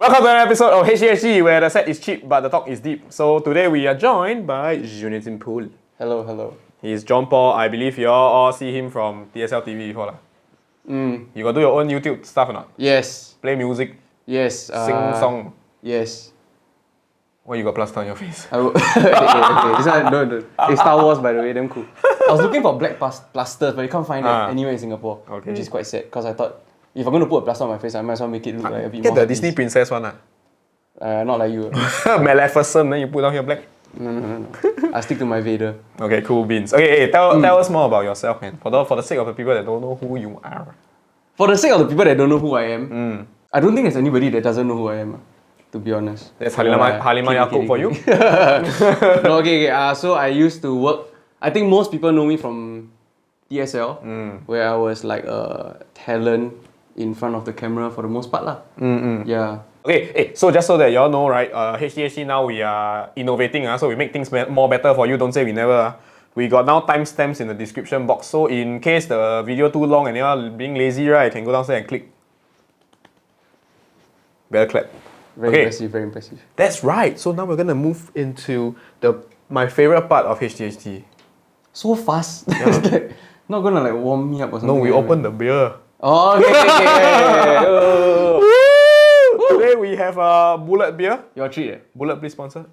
Welcome to an episode of HTHT where the set is cheap but the talk is deep. So today we are joined by Jonathan Poole. Hello, hello. He's John Paul. I believe you all see him from TSL TV before lah. You got do your own YouTube stuff or not? Yes. Play music? Yes. Sing song? Yes. Why you got plaster on your face? Okay. This one, no. It's Star Wars, by the way, damn cool. I was looking for black plasters, but you can't find it anywhere in Singapore. Okay. Which is quite sad, because I thought, if I'm going to put a plaster on my face, I might as well make it look like a bit Get more the Disney princess one lah. not like you. Maleficent, then you put down here black. No. I stick to my Vader. Okay, cool beans. Okay, hey, tell us more about yourself, man. For the sake of the people that don't know who you are. For the sake of the people that don't know who I am, I don't think there's anybody that doesn't know who I am, to be honest. That's Halimah Yacob for you? No, okay. So I used to work, I think most people know me from TSL, where I was like a talent in front of the camera for the most part lah. Yeah. Okay, hey, so just so that y'all know, right, HTHT now we are innovating, so we make things more better for you. Don't say we never. We got now timestamps in the description box, so in case the video too long and you're being lazy, right, you can go downstairs and click. Better clap. Very impressive, very impressive. That's right. So now we're gonna move into my favorite part of HTHT. So fast. Yeah. Not gonna like warm me up or something. No, we opened the beer. Oh, okay. Oh. Today we have a Bullet beer. Your treat, eh? Bullet, please sponsor.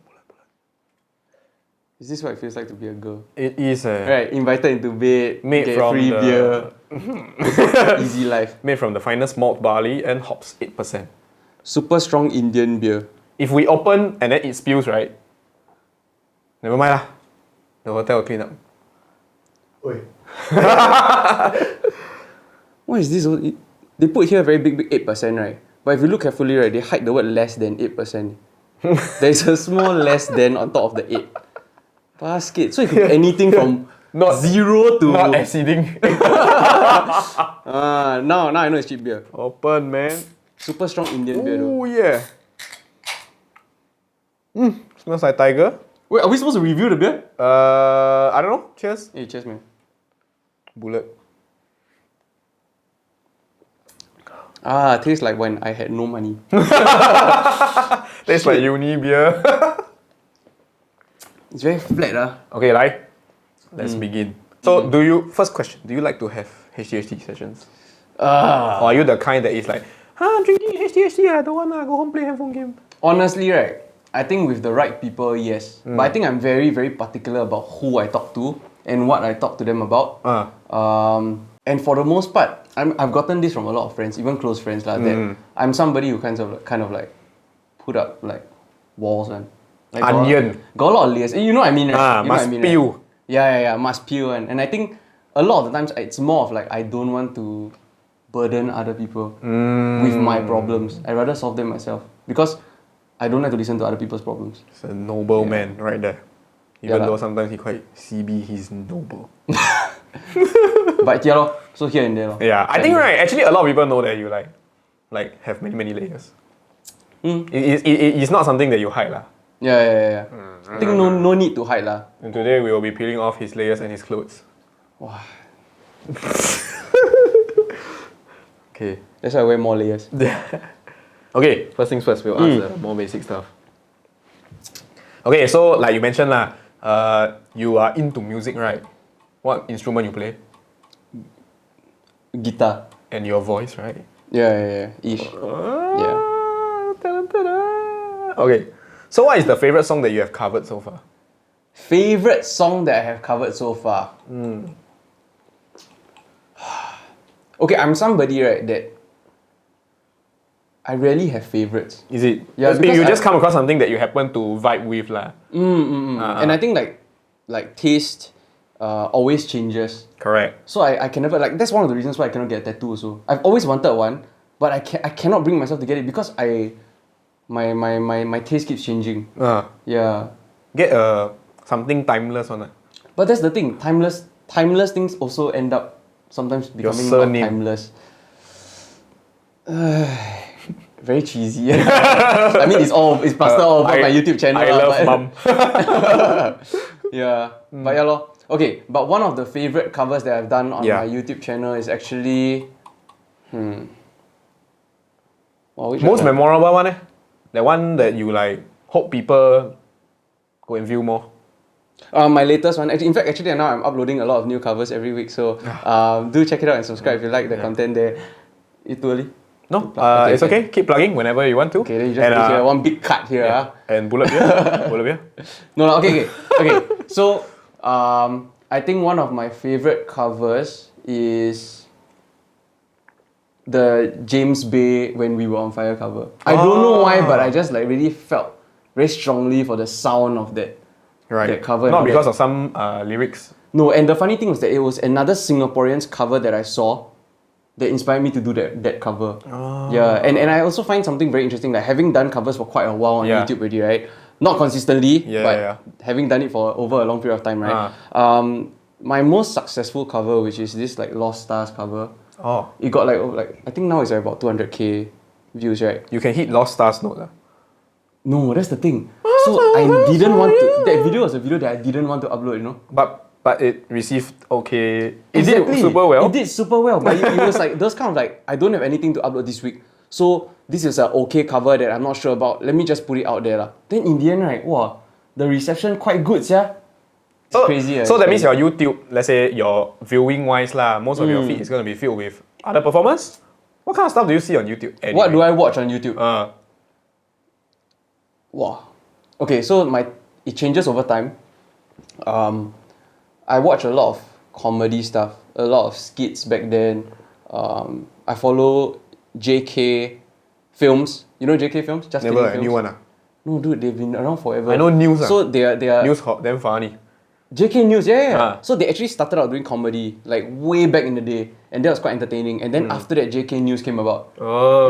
Is this what it feels like to be a girl? It is. Right, invited into bed, made get from free the beer. Easy life. Made from the finest malt barley and hops 8%. Super strong Indian beer. If we open and then it spills, right? Never mind lah. The hotel will clean up. Oi. What is this? They put here very big 8%, right? But if you look carefully, right, they hide the word less than 8%. There's a small less than on top of the 8. Basket. So it could be anything from Not 0 to... Not exceeding. Now I know it's cheap beer. Open, man. Super strong Indian beer though. Oh yeah. Smells like tiger. Wait, are we supposed to review the beer? I don't know. Cheers. Hey, cheers, man. Bullet. Tastes like when I had no money. Tastes like uni beer. It's very flat, Okay, right. Let's begin. So, first question, do you like to have HTHT sessions? Or are you the kind that is like, I'm drinking HTHT, I don't want to go home play handphone game? Honestly, right, I think with the right people, yes. But I think I'm very, very particular about who I talk to and what I talk to them about. And for the most part, I've gotten this from a lot of friends, even close friends, that I'm somebody who kind of like put up like walls and like onion. Got a lot of layers. You know what I mean, right? Must peel. Right? Yeah, must peel. And I think a lot of the times it's more of like I don't want to burden other people with my problems. I'd rather solve them myself because I don't like to listen to other people's problems. It's a noble man right there. Even though sometimes he quite CB, he's noble. But yeah, lor, so here and there. Lor. Yeah, I think right, actually a lot of people know that you like have many layers. It's not something that you hide lah. Yeah. I think no need to hide lah. And today we will be peeling off his layers and his clothes. Wow. Okay. That's why I wear more layers. Okay, first things first, we'll ask the more basic stuff. Okay, so like you mentioned lah, you are into music, right? What instrument you play? Guitar. And your voice, right? Yeah. Ish. Yeah. Okay, so what is the favorite song that you have covered so far? Favorite song that I have covered so far? Okay, I'm somebody, right, that I rarely have favorites. Is it? Yeah, you just come across something that you happen to vibe with lah. And I think like taste always changes. Correct. So I can never, like, that's one of the reasons why I cannot get a tattoo also. I've always wanted one, but I cannot bring myself to get it because my taste keeps changing. Yeah. Get something timeless one. But that's the thing, timeless things also end up sometimes becoming not timeless. Very cheesy. I mean, it's plastered all over my YouTube channel. I love mum. Yeah, but yeah lor. Okay, but one of the favorite covers that I've done on my YouTube channel is actually... Most memorable one That one that you like hope people go and view more. My latest one, in fact, now I'm uploading a lot of new covers every week, so do check it out and subscribe if you like the content there. It's too early? No, it's okay. Keep plugging whenever you want to. Okay, then you just put here one big cut here. And bullet beer. Bullet beer. No, okay. So, I think one of my favorite covers is the James Bay When We Were on Fire cover. I don't know why, but I just like really felt very strongly for the sound of that. Right. That cover. Not because of some lyrics. No, and the funny thing was that it was another Singaporean's cover that I saw that inspired me to do that cover. Yeah, and I also find something very interesting, like having done covers for quite a while on YouTube already, right? Not consistently, but having done it for over a long period of time, right? My most successful cover, which is this like Lost Stars cover, it got like I think now it's like about 200k views, right? You can hit Lost Stars note. No, that's the thing. So I didn't want to. That video was a video that I didn't want to upload, you know. But it received okay. It did super well. It did super well, but it was like those kind of like I don't have anything to upload this week, so this is an okay cover that I'm not sure about. Let me just put it out there lah. Then in the end, right, wow, the reception quite good, yeah. It's crazy. So that means your YouTube, let's say your viewing wise lah, most of your feed is gonna be filled with other performers. What kind of stuff do you see on YouTube? Anyway? What do I watch on YouTube? Wow. Okay, so it changes over time. I watch a lot of comedy stuff, a lot of skits back then. I follow JK Films. You know JK Films? Just Never, Films? new one. No, dude, they've been around forever. I know news. So they are news damn funny. JK News, yeah. So they actually started out doing comedy like way back in the day, and that was quite entertaining. And then after that, JK News came about.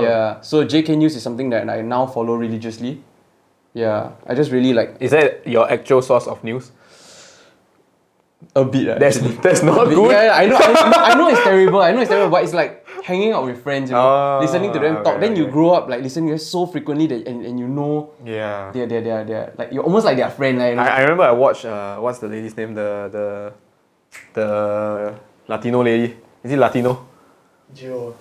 Yeah. So JK News is something that I now follow religiously. Yeah, I just really like. Is that your actual source of news? A bit. That's not good. Yeah, I know it's terrible. But it's like hanging out with friends, you know, listening to them talk. Then you grow up like listening to them so frequently that and you know. Yeah. They're like you're almost like their friend, like. You know? I remember I watched what's the lady's name? The Latino lady. Is it Latino? Gio.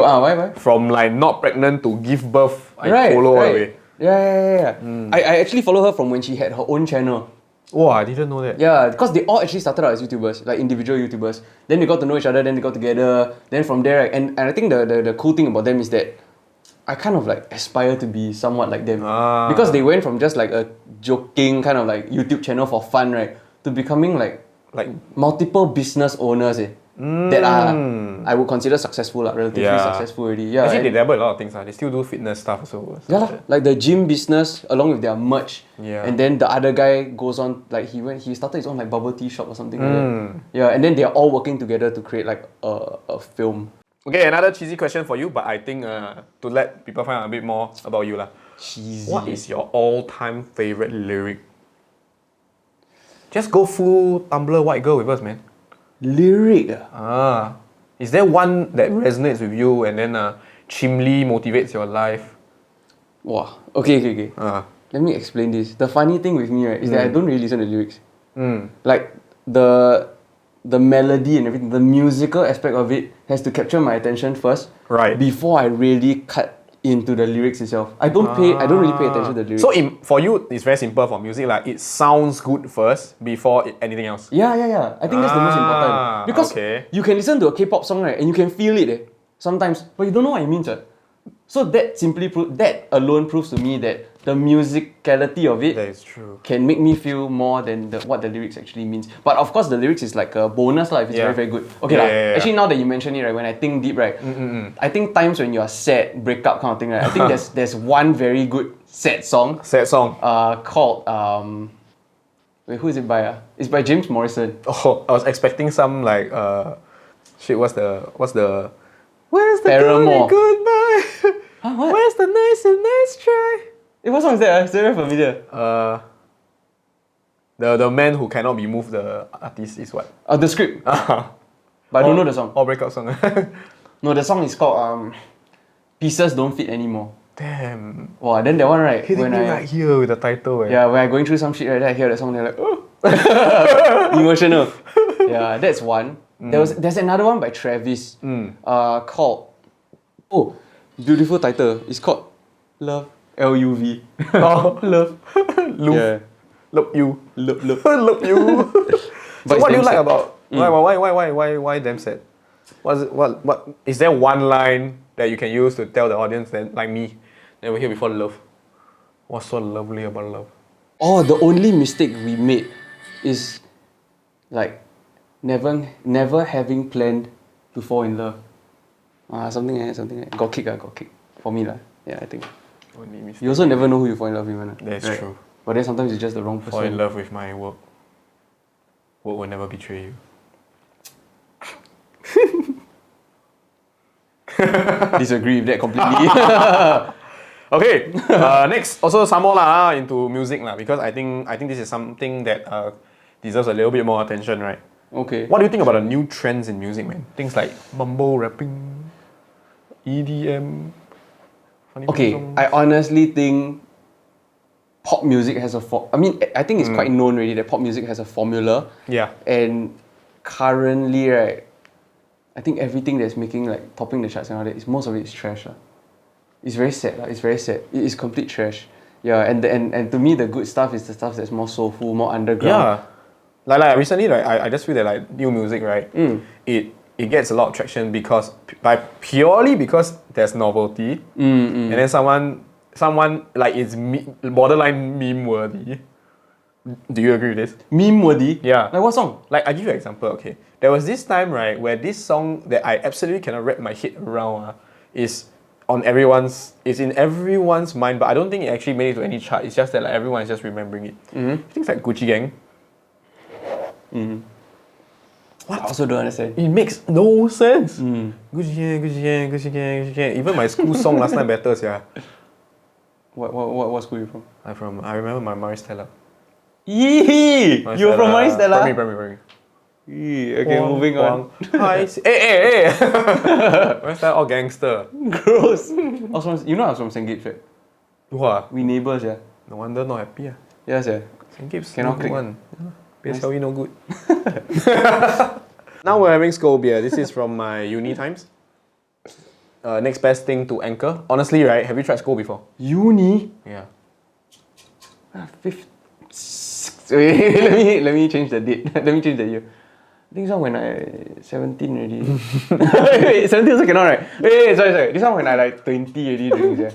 Why? From like not pregnant to give birth, I all follow the way. Yeah. I actually follow her from when she had her own channel. Oh, I didn't know that. Yeah, because they all actually started out as YouTubers, like individual YouTubers. Then they got to know each other, then they got together. Then from there, and I think the cool thing about them is that I kind of like aspire to be somewhat like them. Because they went from just like a joking kind of like YouTube channel for fun, right, to becoming like multiple business owners that are, I would consider successful, relatively successful already. Yeah, actually, they dabble a lot of things. They still do fitness stuff also. Yeah, like the gym business along with their merch. Yeah. And then the other guy goes on, like he started his own like bubble tea shop or something like that. Yeah, and then they are all working together to create like a film. Okay, another cheesy question for you, but I think to let people find out a bit more about you lah. Cheesy. What is your all-time favorite lyric? Just go full Tumblr white girl with us, man. Lyric? Is there one that resonates with you and then chimly motivates your life? Wow. Okay. Let me explain this. The funny thing with me, right, is that I don't really listen to lyrics. Like the melody and everything, the musical aspect of it has to capture my attention first. Right. Before I really cut into the lyrics itself. I don't really pay attention to the lyrics. So for you, it's very simple for music. Like it sounds good first before anything else. Yeah. I think that's the most important. Because you can listen to a K-pop song, right, and you can feel it sometimes, but you don't know what it means. So that alone proves to me that the musicality of it that is true. Can make me feel more than what the lyrics actually means. But of course, the lyrics is like a bonus if it's very, very good. Okay, actually now that you mention it, right, when I think deep, right, I think times when you're sad, breakup kind of thing, right, I think there's one very good sad song. Called wait, who is it by? It's by James Morrison. Oh, I was expecting some like what's the where's the Paramore. goodbye? What? Where's the nice try? What song is that? It's very familiar. The man who cannot be moved, the artist is what? The Script. But I don't know the song. Or breakup song. No, the song is called Pieces Don't Fit Anymore. Damn. Wow, then that one, right? Hitting me right here with the title. Yeah, when I'm going through some shit, right, then I hear that song, they're like, oh. Emotional. Yeah, that's one. There's another one by Travis called, beautiful title. It's called Love LUV. Oh, Love. love, Yeah. love you, Love. love you. So But what do you it's like damn sad. about why damn sad? What is there one line that you can use to tell the audience that like me, never hear before love? What's so lovely about love? Oh, the only mistake we made is like never having planned to fall in love. Something like that. Got kick. For me lah. Yeah, I think. Only mistake. You also never know who you fall in love with, man. That's true. But then sometimes it's just the wrong person. Fall in love with my work. Work will never betray you. Disagree with that completely. Okay, next also some more lah into music lah, because I think this is something that deserves a little bit more attention, right? Okay. What do you think about the new trends in music, man? Things like mumble rapping, EDM. Funny songs. I honestly think pop music has I think it's quite known already that pop music has a formula. Yeah. And currently, right, I think everything that's making like topping the charts and all that, most of it is trash. It's very sad. It's very sad. It is complete trash. Yeah, and to me the good stuff is the stuff that's more soulful, more underground. Yeah. Like recently, right, I just feel that like new music, right, it gets a lot of traction because purely because there's novelty, and then someone like it's borderline meme worthy. Do you agree with this? Meme worthy? Yeah. Like what song? Like I give you an example, okay. There was this time, right, where this song that I absolutely cannot wrap my head around is in everyone's mind, but I don't think it actually made it to any chart. It's just that like everyone is just remembering it. Things like Gucci Gang. What? I also don't understand. It makes no sense. Gucci Gang, Gucci Gang, Gucci Gang, Gucci Gang. Even my school song last time better, yeah. What school you from? I remember my Maris Stella. Yee! You're from Maris Stella? Primary. Okay, moving on. Hey! Where's that all gangster? Gross. I was from St. Gabe's, right? Wow. We neighbours, yeah. No wonder not happy. Yes, yeah. St. Gabe's Cannot no good click. one. PSLE no good. Now we're having Skull Beer. This is from my uni times. Next best thing to anchor. Honestly, right? Have you tried Skull before? Uni? Yeah. Let me change the date. Let me change the year. I think this one when I 17 already. Wait, 17 also cannot, right? Wait, sorry. This one when I like 20 already drinks, yeah.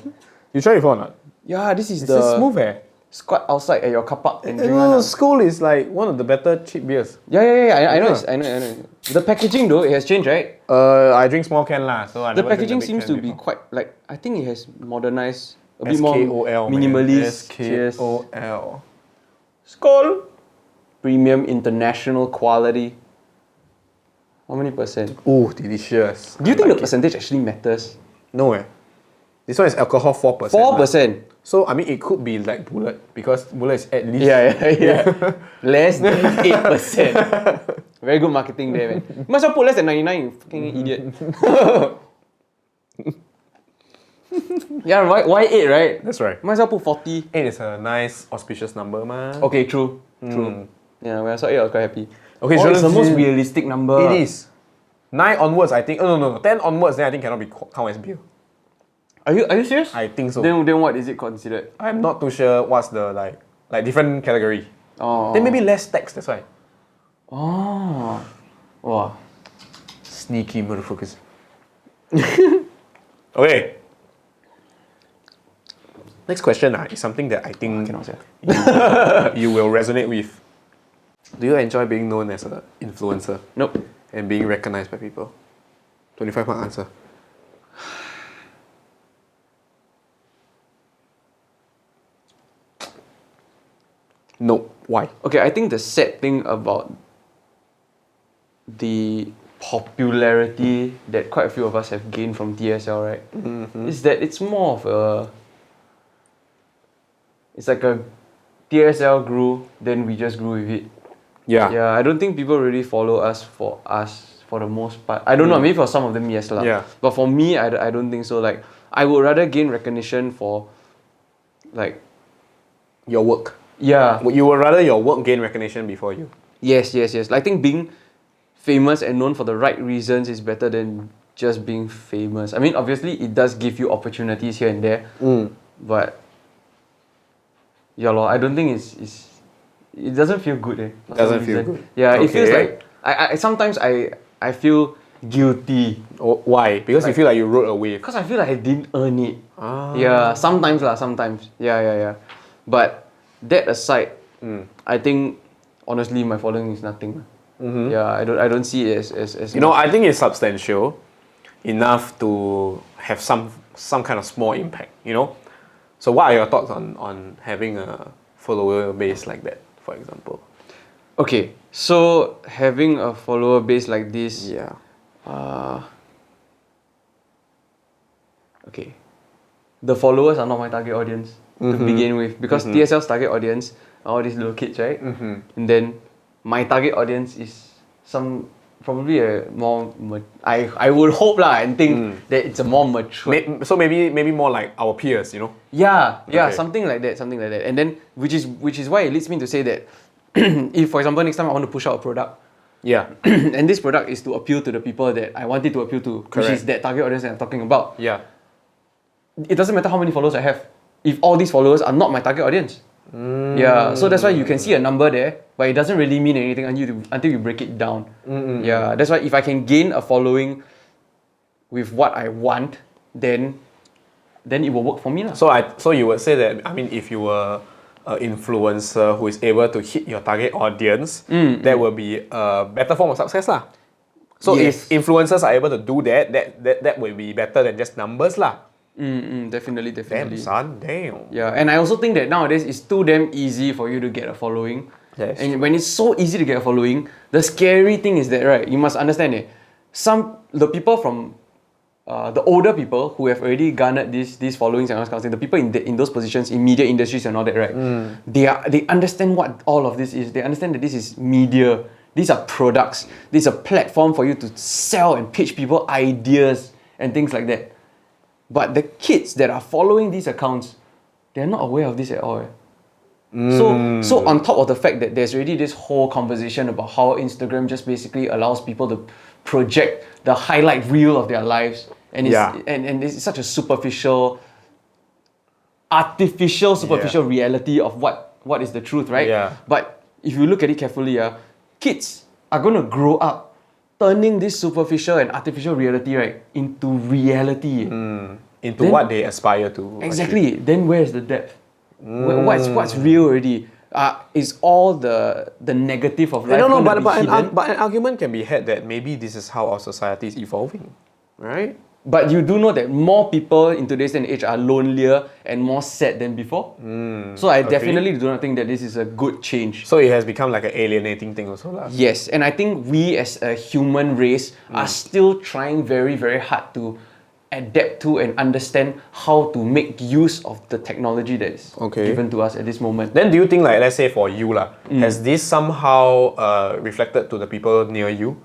You tried before or not? Yeah, this is It's the smooth squat outside at your car park and drink one. Skull is like one of the better cheap beers. Yeah. I know. The packaging though, it has changed, right? I drink small can lah, so I The never drink packaging big seems can to be before. quite like, I think it has modernized a bit more SKOL, minimalist. SKOL. Skull. Premium international quality. How many percent? Ooh, delicious. Do you think the percentage actually matters? No This one is alcohol 4%. 4%. So I mean it could be like Bullet because Bullet is at least Yeah. Less than 8%. Very good marketing there, man. Might as well put less than 99, you fucking idiot. Yeah, why 8, right? That's right. Might as well put 40. 8 is a nice auspicious number, man. Okay, true. Yeah, when I saw 8, I was quite happy. Okay, Oh, so it's the most realistic number. It is. 9 onwards, I think. Oh, no. 10 onwards, then I think cannot be count as beer. Are you serious? I think so. Then what is it considered? I'm not too sure what's the like different category. Oh. Then maybe less tax, that's why. Oh. Wow. Sneaky motherfuckers. Okay. Next question is something that I think you will resonate with. Do you enjoy being known as an influencer? Nope. And being recognized by people? 25 mark answer. No. Why? Okay, I think the sad thing about the popularity that quite a few of us have gained from DSL, right? Is that it's more of a... It's like a DSL grew, then we just grew with it. Yeah, I don't think people really follow us for the most part. I don't know, maybe for some of them, yes lah. Yeah. But for me, I don't think so. Like, I would rather gain recognition for, like... Your work. Yeah. You would rather your work gain recognition before you? Yes. I think being famous and known for the right reasons is better than just being famous. I mean, obviously, it does give you opportunities here and there. But Yeah, lor. I don't think it doesn't feel good. For some Doesn't feel reason. good. Yeah, it feels Okay. like I sometimes I feel guilty Oh, why? Because you feel like you rode a wave. because I feel like I didn't earn it. Ah. Yeah, sometimes lah, sometimes. Yeah. But that aside, I think honestly my following is nothing. Yeah, I don't see it as You know, I think it's substantial enough to have some kind of small impact, you know? So what are your thoughts on having a follower base like that, for example? Okay, so having a follower base like this, Yeah. okay, the followers are not my target audience to begin with because TSL's target audience are all these little kids, right? And then my target audience is probably a more I would hope lah and think that it's a more mature. So maybe more like our peers, you know? Yeah, Okay. something like that. And then which is why it leads me to say that if for example next time I want to push out a product Yeah. and this product is to appeal to the people that I want it to appeal to, which is that target audience that I'm talking about. Yeah. It doesn't matter how many followers I have if all these followers are not my target audience. Yeah, so that's why you can see a number there, but it doesn't really mean anything until you break it down. Yeah, that's why if I can gain a following with what I want, then it will work for me lah. So you would say that, I mean, if you were an influencer who is able to hit your target audience, that will be a better form of success lah. So Yes. if influencers are able to do that will be better than just numbers lah. Definitely. Damn son, damn. Yeah, and I also think that nowadays it's too damn easy for you to get a following. Yes. And when it's so easy to get a following, the scary thing is that, right, you must understand it. The people from the older people who have already garnered these followings and all kinds of things, the people in those positions in media industries and all that, right? They understand what all of this is. They understand that this is media. These are products. This is a platform for you to sell and pitch people ideas and things like that. But the kids that are following these accounts, they're not aware of this at all. So on top of the fact that there's already this whole conversation about how Instagram just basically allows people to project the highlight reel of their lives, and it's such a artificial reality of what is the truth, right? Yeah. But if you look at it carefully, kids are gonna grow up turning this superficial and artificial reality, right, into reality. Into what they aspire to. Exactly. Then where's the depth? What's real already? Is all the negative of life? I don't know, gonna be hidden? but an argument can be had that maybe this is how our society is evolving, right? But you do know that more people in today's day and age are lonelier and more sad than before. So I definitely do not think that this is a good change. So it has become like an alienating thing also lah. Yes, and I think we as a human race are still trying very, very hard to adapt to and understand how to make use of the technology that is given to us at this moment. Then do you think, like, let's say for you lah, has this somehow reflected to the people near you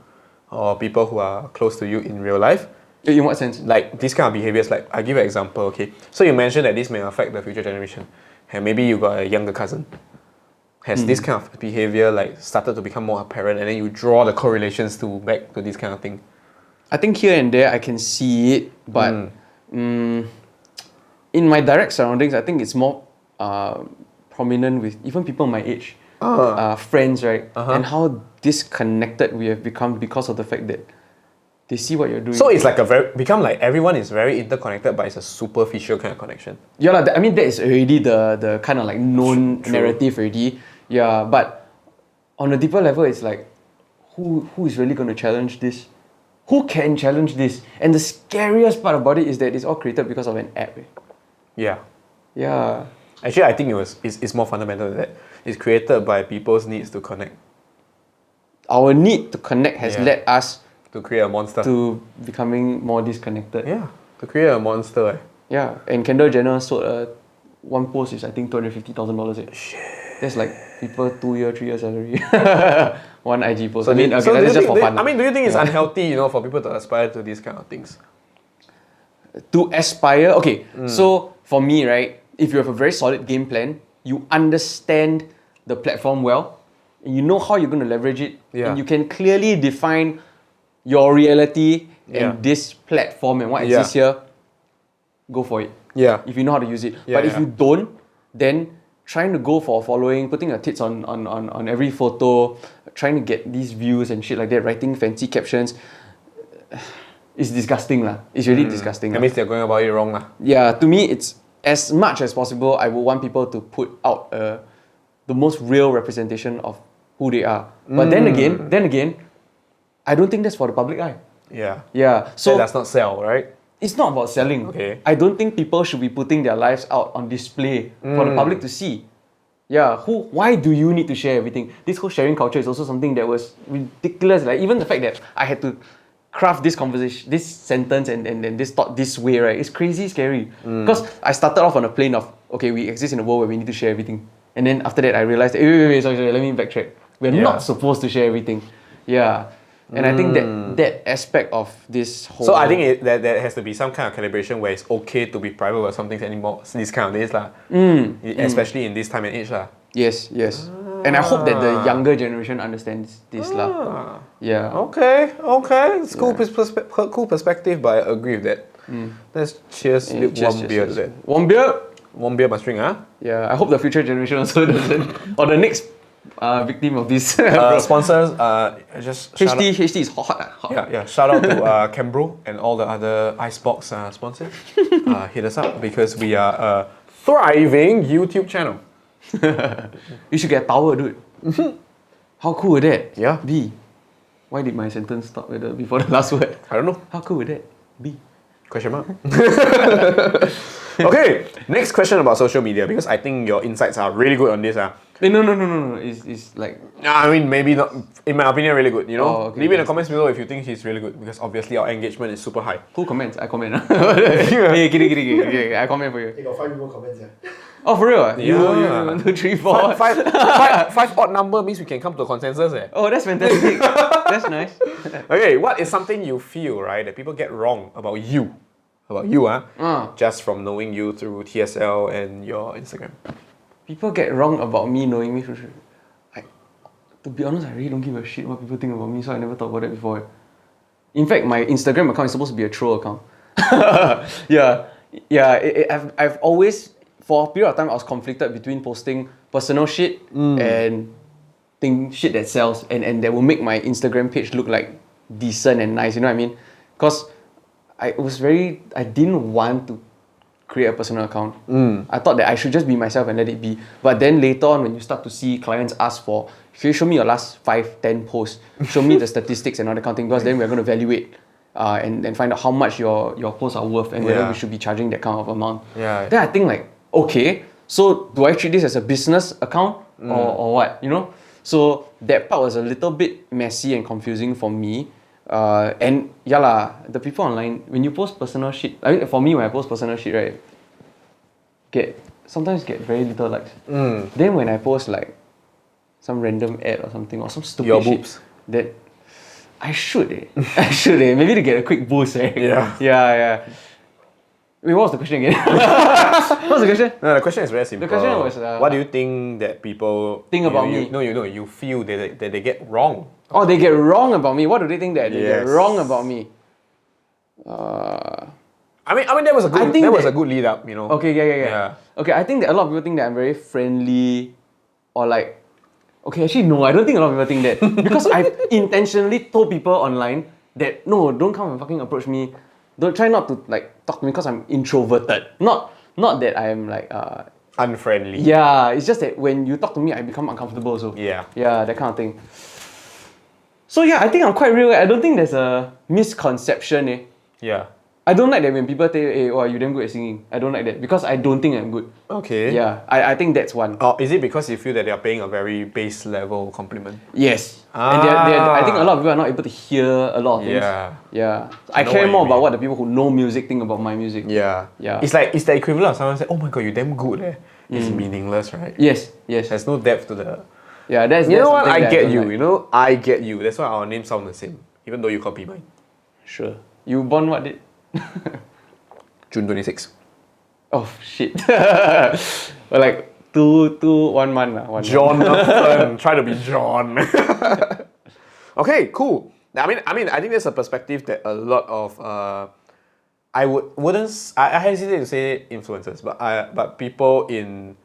or people who are close to you in real life? In what sense? Like these kind of behaviors, like I give you an example, okay? So you mentioned that this may affect the future generation, and maybe you got a younger cousin. Has this kind of behavior like started to become more apparent, and then you draw the correlations back to this kind of thing? I think here and there I can see it, but in my direct surroundings, I think it's more prominent with even people my age, friends, right? And how disconnected we have become because of the fact that they see what you're doing. So it's like everyone is very interconnected, but it's a superficial kind of connection. Yeah, I mean that is already the kind of like known narrative already. Yeah, but on a deeper level, it's like who is really going to challenge this? Who can challenge this? And the scariest part about it is that it's all created because of an app. Yeah. Yeah. Actually, I think it's more fundamental than that. It's created by people's needs to connect. Our need to connect has led us to create a monster. To becoming more disconnected. Yeah. To create a monster. Yeah. And Kendall Jenner sold one post is I think $250,000. Shit. That's like people 2 year, 3 year salary. One IG post. So I mean, that's just for fun. I mean, do you think it's unhealthy, for people to aspire to these kind of things? To aspire, okay. So for me, right, if you have a very solid game plan, you understand the platform well, and you know how you're going to leverage it, and you can clearly define your reality and this platform and what exists here, go for it. Yeah. If you know how to use it. But if you don't, then trying to go for a following, putting your tits on every photo, trying to get these views and shit like that, writing fancy captions. It's disgusting lah. It's really disgusting. That means they're going about it wrong lah. Yeah, to me, it's as much as possible. I would want people to put out the most real representation of who they are. But then again, I don't think that's for the public eye. Yeah. Yeah. So that does not sell, right? it's not about selling. Okay. I don't think people should be putting their lives out on display for the public to see. Yeah, why do you need to share everything? This whole sharing culture is also something that was ridiculous. Like even the fact that I had to craft this conversation, this sentence and this thought this way, right? It's crazy scary. Because I started off on a plane of, okay, we exist in a world where we need to share everything. And then after that I realized, wait, sorry, let me backtrack. We're not supposed to share everything. Yeah. And I think that aspect of this whole... So I think that there has to be some kind of calibration where it's okay to be private about something anymore these kind of days lah. Especially in this time and age lah. Yes. And I hope that the younger generation understands this lah. Yeah. Okay. It's cool perspective, but I agree with that. Let's cheers one beer to that. One beer? One beer must drink, huh? Yeah, I hope the future generation also doesn't. Or the next victim of this. Sponsors, just HTHT is hot. Yeah. Shout out to Cambro and all the other Icebox sponsors. Hit us up because we are a thriving YouTube channel. You should get a tower, dude. How cool would that? Yeah. B. Why did my sentence stop before the last word? I don't know. How cool would that be? Question mark. Okay, next question about social media because I think your insights are really good on this. No. It's like... I mean, maybe not, in my opinion, really good, you know? Okay, Leave in the comments below if you think he's really good because obviously our engagement is super high. Who comments? I comment. Hey, kidding. I comment for you. You got 5 people comments, yeah. Oh, for real? Yeah. 1, 2, 3, 4. Five odd number means we can come to a consensus. Oh, that's fantastic. That's nice. Okay, what is something you feel, right, that people get wrong about you? Just from knowing you through TSL and your Instagram. People get wrong about me knowing me through... To be honest, I really don't give a shit what people think about me, so I never thought about that before. In fact, my Instagram account is supposed to be a troll account. I've always... For a period of time, I was conflicted between posting personal shit and shit that sells and that will make my Instagram page look like decent and nice, you know what I mean? Because I didn't want to create a personal account. I thought that I should just be myself and let it be. But then later on, when you start to see clients ask for, can you show me your last 5, 10 posts? Show me the statistics and all that kind of thing, because then we're going to evaluate and find out how much your posts are worth and whether we should be charging that kind of amount. Yeah. Then I think like, okay, so do I treat this as a business account or what, you know? So that part was a little bit messy and confusing for me. And yeah lah, the people online, when you post personal shit, I mean for me when I post personal shit, right, sometimes get very little likes. Then when I post like some random ad or something or some stupid your shit, boobs. that I should maybe to get a quick boost, right? Yeah. Wait, what was the question again? What was the question? No, the question is very simple. The question was... what do you think that people... Think about me? You feel that they get wrong. Oh, they get wrong about me. What do they think that they get wrong about me? I mean that was a good lead up, you know. Okay, yeah. Okay, I think that a lot of people think that I'm very friendly or like... Okay, actually no, I don't think a lot of people think that. Because I've intentionally told people online that no, don't come and fucking approach me. Don't try not to like talk to me because I'm introverted. Not that I'm like unfriendly. Yeah, it's just that when you talk to me, I become uncomfortable also. Yeah, that kind of thing. So yeah, I think I'm quite real. I don't think there's a misconception. Yeah. I don't like that when people say, hey, oh, you damn good at singing. I don't like that because I don't think I'm good. Okay. Yeah, I think that's one. Oh, is it because you feel that they are paying a very base level compliment? Yes. And I think a lot of people are not able to hear a lot of things. Yeah. I care more about what the people who know music think about my music. Yeah. It's the equivalent of someone saying, oh my god, you damn good eh. It's meaningless, right? Yes. There's no depth to the... Yeah, that's You know what? I get you. Like. You know, I get you. That's why our names sound the same, even though you copy mine. Sure. You born what date? June 26. Oh shit. Like 1 month. Jonathan. Try to be John. Okay, cool. I think there's a perspective that a lot of I hesitate to say influencers, but people in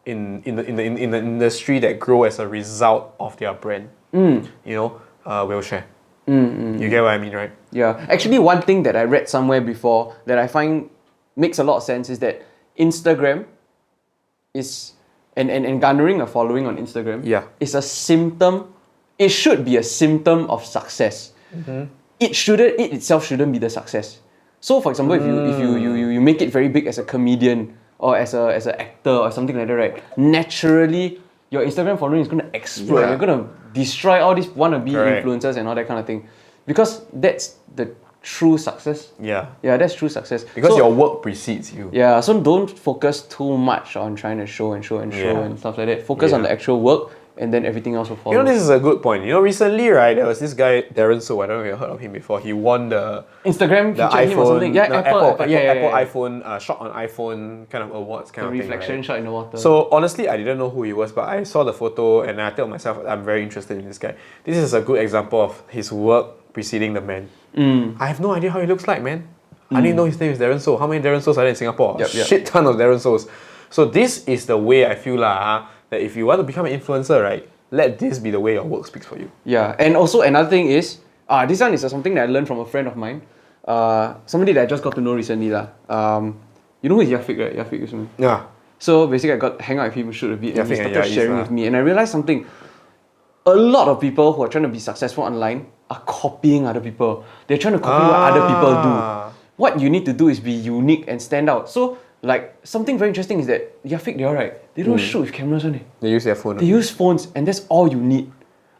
in the industry that grow as a result of their brand. Will share. You get what I mean, right? Yeah. Actually, one thing that I read somewhere before that I find makes a lot of sense is that Instagram is and garnering a following on Instagram is a symptom. It should be a symptom of success. It itself shouldn't be the success. So, for example, if you make it very big as a comedian or as an actor or something like that, right? Naturally, your Instagram following is going to explode. You're going to destroy all these wannabe influencers and all that kind of thing, because that's the true success. Yeah, that's true success. Because your work precedes you. Yeah, so don't focus too much on trying to show and stuff like that. Focus on the actual work, and then everything else will follow. This is a good point. Recently, right, there was this guy, Darren So, I don't know if you heard of him before. He won the Instagram the iPhone, him or something. Yeah, Apple iPhone, shot on iPhone kind of awards kind of thing. Reflection right? shot in the water. So honestly, I didn't know who he was, but I saw the photo and I told myself I'm very interested in this guy. This is a good example of his work preceding the man. I have no idea how he looks like, man. I didn't know his name is Darren So. How many Darren So's are there in Singapore? Shit ton of Darren So's. So this is the way I feel that if you want to become an influencer, right, let this be the way your work speaks for you. Yeah, and also another thing is, this one is something that I learned from a friend of mine. Somebody that I just got to know recently. You know who is Yafiq, right? Yafiq Usman. Yeah. So basically I got to hang out with him, shoot a bit, and he Yafiq started sharing with me. And I realized something. A lot of people who are trying to be successful online are copying other people. They're trying to copy what other people do. What you need to do is be unique and stand out. So, like, something very interesting is that Yafiq, they're right. They don't shoot with cameras, one. They use their phone. They use phones, and that's all you need.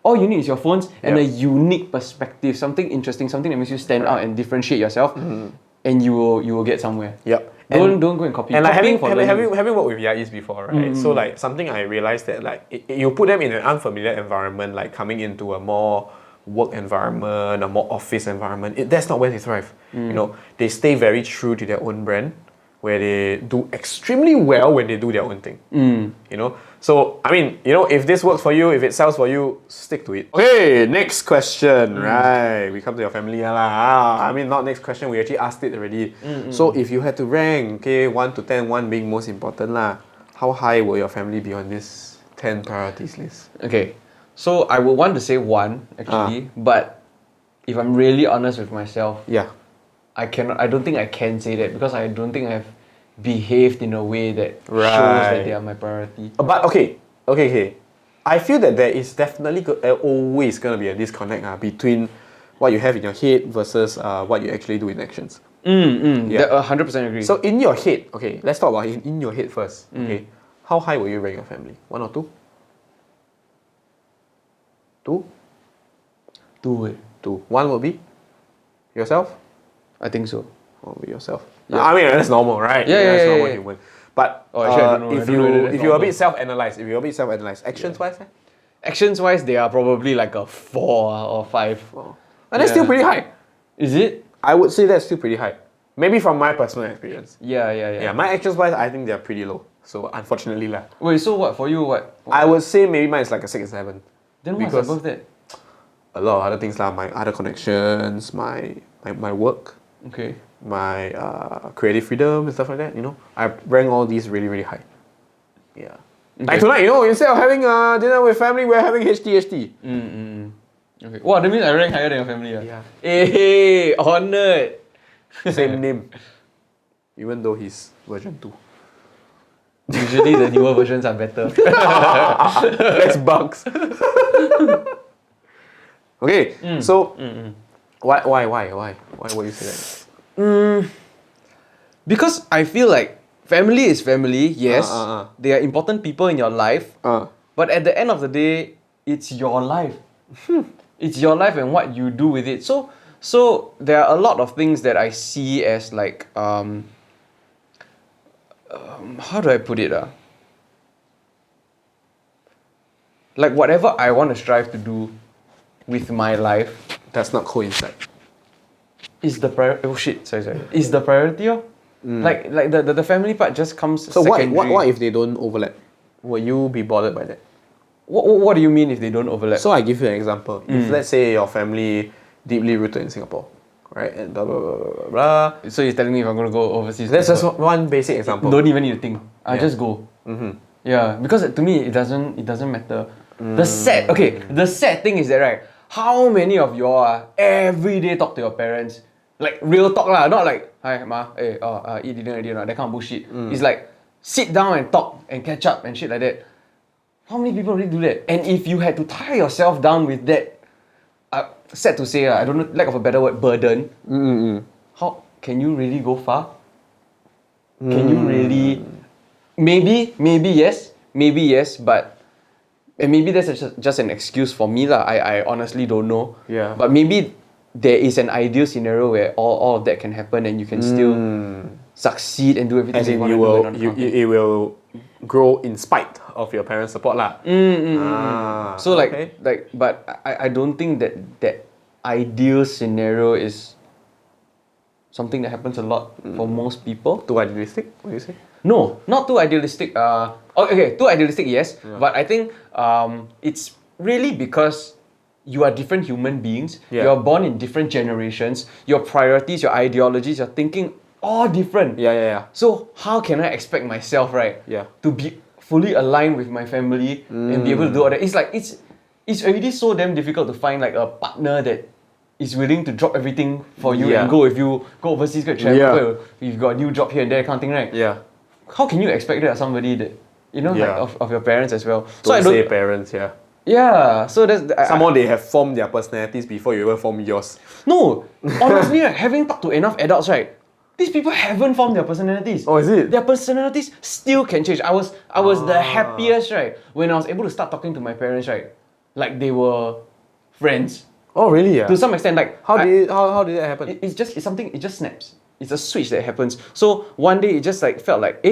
All you need is your phones and a unique perspective, something interesting, something that makes you stand out and differentiate yourself, and you will get somewhere. Yep. Don't go and copy. And like having worked with Yais before, right? So like something I realized that like you put them in an unfamiliar environment, like coming into a more work environment, a more office environment. That's not where they thrive. They stay very true to their own brand, where they do extremely well when they do their own thing. So I mean, if this works for you, if it sells for you, stick to it. Okay, next question. Right, we come to your family lah. I mean, not next question. We actually asked it already. So if you had to rank, 1 to 10, 1 being most important lah, how high will your family be on this 10 priorities list? Okay, so I would want to say 1 actually, but if I'm really honest with myself, I don't think I can say that, because I don't think I've behaved in a way that shows that they are my priority. But okay. I feel that there is definitely always going to be a disconnect between what you have in your head versus what you actually do in actions. Yeah, 100% agree. So in your head, okay, let's talk about in your head first. Okay, how high will you rank your family? 1 or 2? 2? 2. 2. 1 will be yourself? I think so. Will be yourself. Yeah. I mean, that's normal, right? That's normal human. But if you're a bit self-analyzed, actions-wise? Actions-wise, they are probably like a 4 or 5. And that's still pretty high. Is it? I would say that's still pretty high. Maybe from my personal experience. Yeah. My actions-wise, I think they're pretty low. So unfortunately lah. Wait, so what for you? What? I would say maybe mine is like a 6 or 7. Then what's above that? A lot of other things lah. My other connections, my work. Okay. My creative freedom and stuff like that, I rank all these really, really high. Yeah. Okay. Like tonight, instead of having dinner with family, we're having HTHT. Okay. Wow, that means I rank higher than your family. Yeah. Hey, honored. Same name. Even though he's version 2. Usually the newer versions are better. Less bugs. Okay, so why would you say that? Because I feel like family is family, yes. They are important people in your life. But at the end of the day, it's your life. It's your life and what you do with it. So there are a lot of things that I see as like how do I put it? Like whatever I want to strive to do with my life does not coincide. Is the priority? Oh shit! Sorry. Is the priority? Like the family part just comes secondary. What if they don't overlap? Will you be bothered by that? What do you mean if they don't overlap? So I give you an example. If let's say your family deeply rooted in Singapore, right, and blah blah blah blah blah. So you're telling me if I'm gonna go overseas? That's just one basic example. Don't even need to think. I'll just go. Yeah, because to me it doesn't matter. The sad thing is that, right, how many of y'all every day talk to your parents, like real talk lah, not like hi ma, hey, eat dinner already or not, that kind of bullshit. It's like sit down and talk and catch up and shit like that. How many people really do that? And if you had to tie yourself down with that, sad to say, I don't know, lack of a better word, burden. How can you really go far? Can you really? Maybe yes, but and maybe that's just an excuse for me lah. I honestly don't know. Yeah. But maybe there is an ideal scenario where all of that can happen and you can still succeed and do everything As in, you want to do. it will grow in spite of your parents' support lah. So but I don't think that ideal scenario is something that happens a lot for most people. Too idealistic? What do you say? No, not too idealistic. Okay, too idealistic, yes. Yeah. But I think it's really because you are different human beings. Yeah. You're born in different generations. Your priorities, your ideologies, your thinking, all different. Yeah. So how can I expect myself, right? Yeah. To be fully aligned with my family and be able to do all that? It's like it's already so damn difficult to find like a partner that is willing to drop everything for you and go with you, go overseas, go travel. You've got a new job here and there, kind of thing, right? Yeah. How can you expect that of somebody that, you know, like of your parents as well? Don't say parents, yeah. Yeah, so that's... Somehow they have formed their personalities before you ever form yours. No, honestly, right, having talked to enough adults, right, these people haven't formed their personalities. Oh, is it? Their personalities still can change. I was the happiest, right, when I was able to start talking to my parents, right, like they were friends. Oh, really? Yeah. To some extent, like... How did that happen? It just snaps. It's a switch that happens. So one day it just like felt like,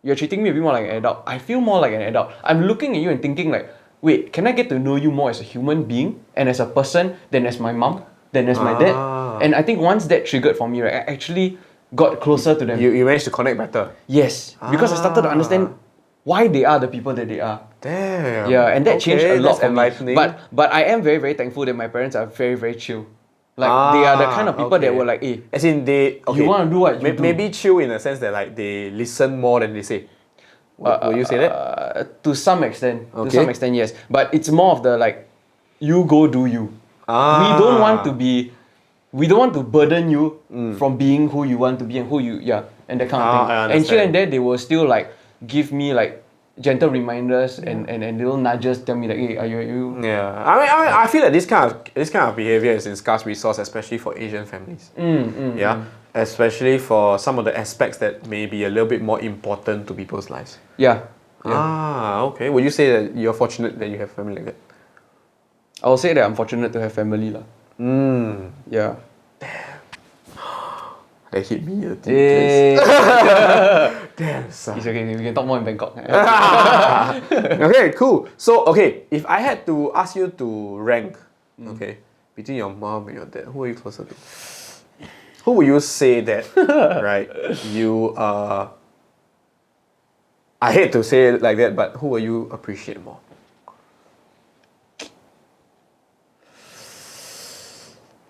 you're treating me a bit more like an adult. I feel more like an adult. I'm looking at you and thinking like, wait, can I get to know you more as a human being and as a person than as my mom, than as my dad? And I think once that triggered for me, right, I actually got closer to them. You managed to connect better? Yes, because I started to understand why they are the people that they are. Damn. Yeah, and that changed a lot for enlightening. me. But I am very, very thankful that my parents are very, very chill. Like they are the kind of people that were like, as in they you want to do what you do. Maybe chill in a sense that like they listen more than they say. Will you say that? To some extent. Okay. To some extent, yes. But it's more of the like, you go do you. We don't want to burden you from being who you want to be and who you and that kind of thing. And here and there they will still like give me like gentle reminders and little nudges, tell me like, hey, are you? Yeah, I feel that this kind of behavior is in scarce resource, especially for Asian families. Yeah, especially for some of the aspects that may be a little bit more important to people's lives. Yeah. Okay. Would you say that you're fortunate that you have family like that? I will say that I'm fortunate to have family lah. Yeah. That hit me at the place. Damn, son. It's okay, we can talk more in Bangkok. Okay, cool. So, if I had to ask you to rank, between your mom and your dad, who are you closer to? Who would you say that, right, you I hate to say it like that, but who will you appreciate more?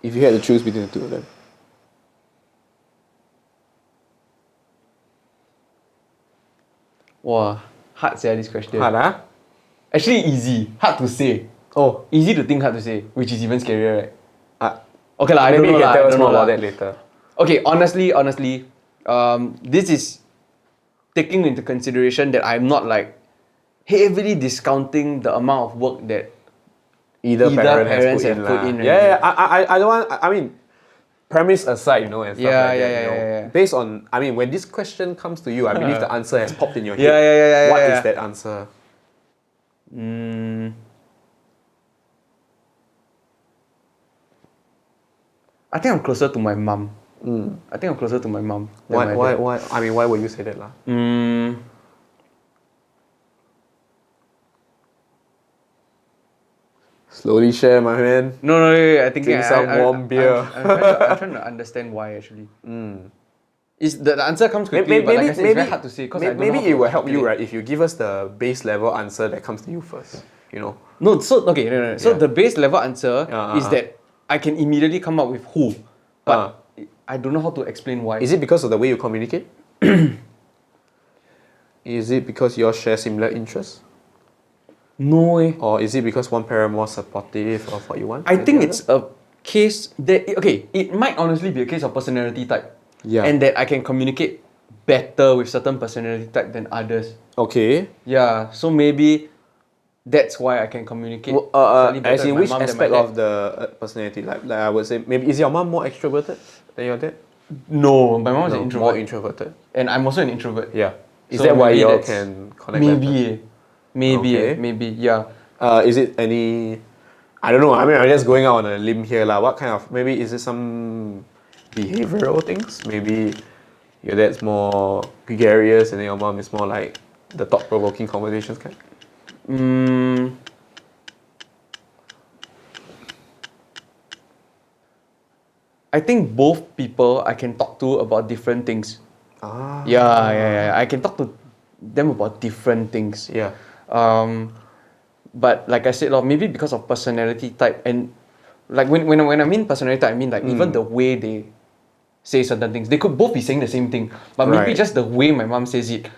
If you had to choose between the two of them. Wow, hard to say this question. Hard, huh? Actually easy, hard to say. Oh, easy to think, hard to say, which is even scarier, right? Okay lah, I don't know. Maybe you can tell us more about that later. Okay, honestly, this is taking into consideration that I'm not like heavily discounting the amount of work that either parents have put in. Yeah, I don't want. I mean, premise aside, and stuff like that. Yeah. Based on, when this question comes to you, I believe the answer has popped in your head. What is that answer? I think I'm closer to my mom. I think I'm closer to my mom. Why? Why would you say that, lah? Slowly share, my man. No, I think drink some warm beer. I'm trying to understand why actually. Is the answer comes quickly, but like I said, it's very hard to say because maybe it will help you, right? If you give us the base level answer that comes to you first, No, so okay, no. So the base level answer is that I can immediately come up with who, but I don't know how to explain why. Is it because of the way you communicate? Is it because you all share similar interests? No way. Or is it because one parent more supportive of what you want? I than think the it's other? a case that okay, it might honestly be a case of personality type. Yeah. And that I can communicate better with certain personality type than others. Okay. Yeah, so maybe that's why I can communicate slightly better As in with which my mom than my aspect dad. of the personality? Like I would say, maybe is your mom more extroverted than your dad? No, my mom is an No, introvert. more introverted. And I'm also an introvert. Yeah. Is So that why maybe you all that's- can connect better? Okay. Maybe, yeah. Is it any? I don't know. I mean, I'm just going out on a limb here, lah. What kind of? Maybe is it some behavioral things? Maybe your dad's more gregarious, and then your mom is more like the thought-provoking conversations kind. I think both people I can talk to about different things. Ah. Yeah. I can talk to them about different things. Yeah. But like I said, maybe because of personality type and like when I mean personality type, I mean like even the way they say certain things. They could both be saying the same thing, but maybe Right. just the way my mom says it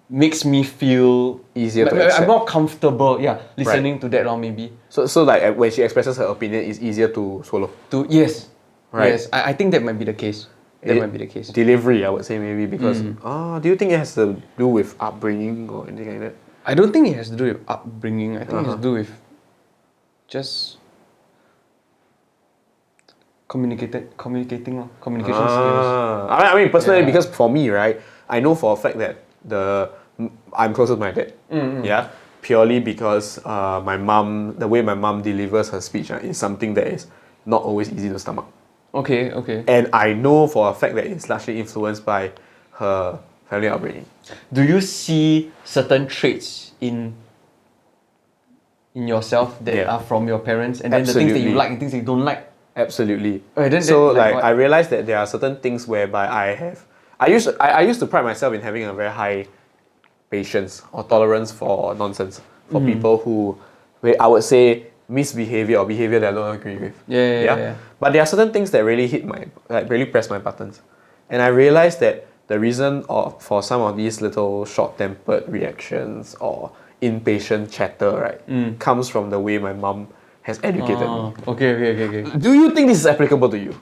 makes me feel Easier to I'm accept. more comfortable, listening to that maybe. So like when she expresses her opinion, it's easier to swallow. Yes. Right. Yes. I think that might be the case. Might be the case. Delivery, I would say maybe because. Do you think it has to do with upbringing or anything like that? I don't think it has to do with upbringing. I think it has to do with just communicating skills. I mean personally, Yeah. because for me, right, I know for a fact that I'm closer to my dad. Yeah, purely because the way my mom delivers her speech is something that is not always easy to stomach. Okay. And I know for a fact that it's largely influenced by her family upbringing. Do you see certain traits in yourself that are from your parents, and then the things that you Absolutely. like and things that you don't like? Absolutely. Then So like like what? I realized that there are certain things whereby I used to pride myself in having a very high patience or tolerance for nonsense for people who I would say misbehavior or behavior that I don't agree with. Yeah. But there are certain things that really really press my buttons. And I realized that the reason for some of these little short-tempered reactions or impatient chatter, right, comes from the way my mom has educated me. Okay. Do you think this is applicable to you?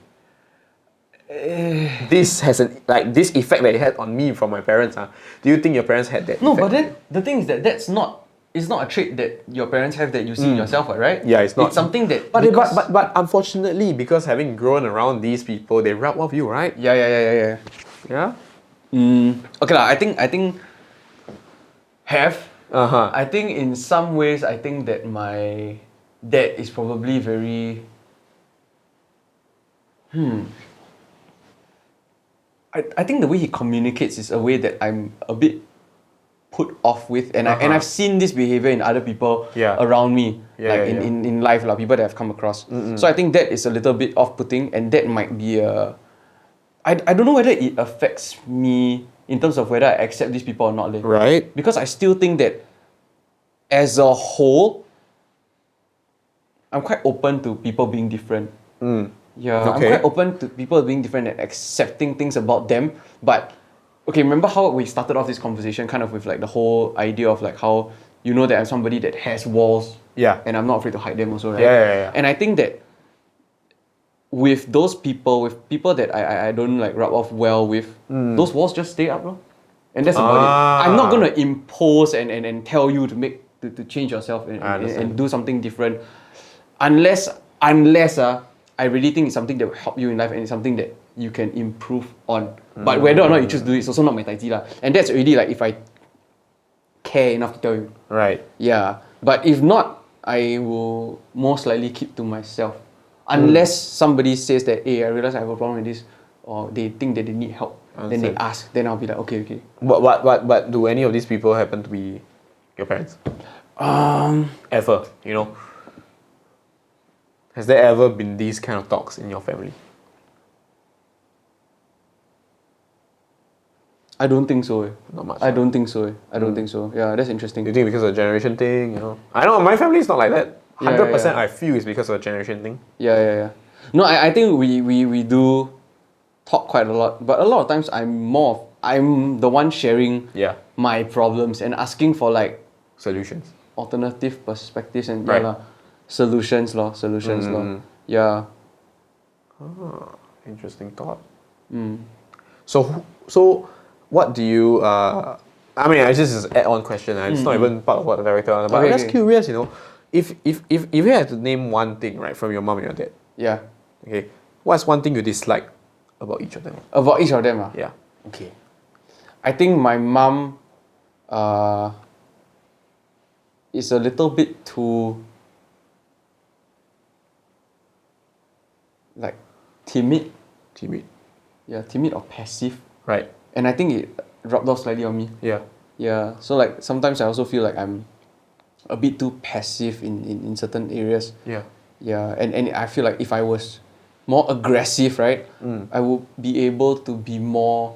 This has this effect that it had on me from my parents. Do you think your parents had that? No, effect? but then the thing is that it's not a trait that your parents have that you see in yourself, right? Yeah, it's not. It's something that. But unfortunately, because having grown around these people, they rub off you, right? Yeah. Yeah. Okay lah. I think have. Uh-huh. I think in some ways, I think that my dad is probably very. I think the way he communicates is a way that I'm a bit put off with, and I've seen this behavior in other people around me, in life, people that I've come across. So I think that is a little bit off-putting, and that might be a. I don't know whether it affects me in terms of whether I accept these people or not. Right. Because I still think that as a whole, I'm quite open to people being different. Yeah, I'm Okay. quite open to people being different and accepting things about them. But okay, remember how we started off this conversation kind of with like the whole idea of like how you know that I'm somebody that has walls. Yeah. And I'm not afraid to hide them also, right? Yeah. And I think that with those people, that I don't like rub off well with, those walls just stay up, bro. And that's about it. I'm not gonna impose and tell you to change yourself and do something different. Unless I really think it's something that will help you in life and it's something that you can improve on. But whether or not you choose to do it, it's also not my tai chi lah. And that's already like if I care enough to tell you. Right. Yeah. But if not, I will most likely keep to myself. Unless somebody says that, hey, I realize I have a problem with this, or they think that they need help. Then they ask, then I'll be like, okay. But do any of these people happen to be your parents? Ever, you know? Has there ever been these kind of talks in your family? I don't think so. Not much. I don't think so. Yeah, that's interesting. Do you think because of a generation thing, you know? I know my family is not like that. 100% I feel it's because of a generation thing. Yeah. No, I think we do talk quite a lot, but a lot of times I'm more of I'm the one sharing Yeah. my problems and asking for like Solutions. alternative perspectives and Right. solutions lor. Yeah. Interesting thought. So what do you I mean, I just is an add-on question. It's not even part of what the director. But I'm just curious, you know, if you had to name one thing, right, from your mom and your dad, Yeah. okay, what's one thing you dislike about each of them? About each of them. Yeah. Okay. I think my mum is a little bit too like timid. Timid. Yeah, timid or passive. Right. And I think it rubbed off slightly on me. Yeah. Yeah. So like sometimes I also feel like I'm a bit too passive in certain areas. Yeah. Yeah. And I feel like if I was more aggressive, right, I would be able to be more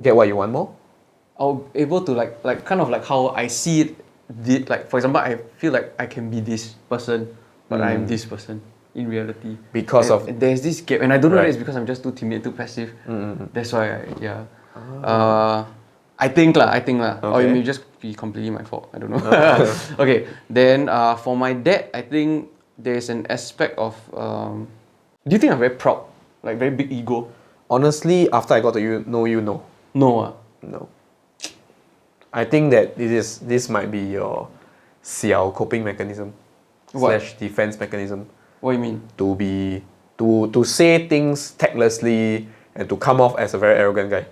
Get what you want more? I'll able to like kind of like how I see it like for example I feel like I can be this person but I'm this person in reality Because of and there's this gap and I don't know Right. whether it's because I'm just too timid, too passive. That's why I think lah or it Okay. may just be completely my fault, I don't know. Okay, then for my dad I think there's an aspect of do you think I'm very proud, like very big ego? Honestly, after I got to know you, no. No. No. I think that this might be your 小 coping mechanism What? / defense mechanism What do you mean? to say things tactlessly and to come off as a very arrogant guy.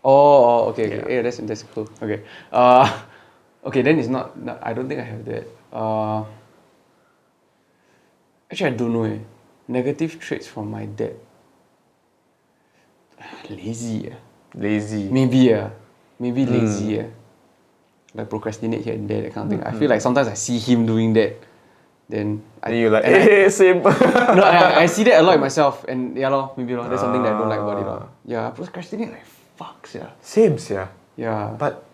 Okay. Yeah, that's cool. Okay. Okay, then it's not I don't think I have that. Actually I don't know eh. Negative traits from my dad. Lazy. Lazy. Maybe lazy. Like procrastinate here and there, that kind of thing. I feel like sometimes I see him doing that. Then You're like, hey, same. no, I see that a lot in myself, and maybe that's something that I don't like about it. Yeah, procrastinate like fuck, yeah. Same, yeah. Yeah. But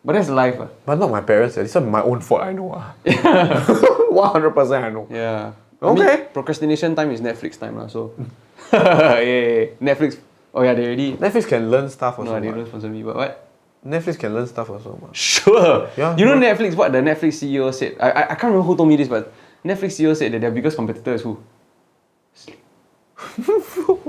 that's life. But not my parents. This is my own fault. I know. 100% I know. Yeah. Okay. I mean, procrastination time is Netflix time lah. So yeah. Netflix. Oh yeah, they already. Netflix can learn stuff also. No, they don't sponsor me. But what? Netflix can learn stuff also. Sure. Yeah. You know Netflix? What the Netflix CEO said? I can't remember who told me this, but Netflix CEO said that their biggest competitor is who?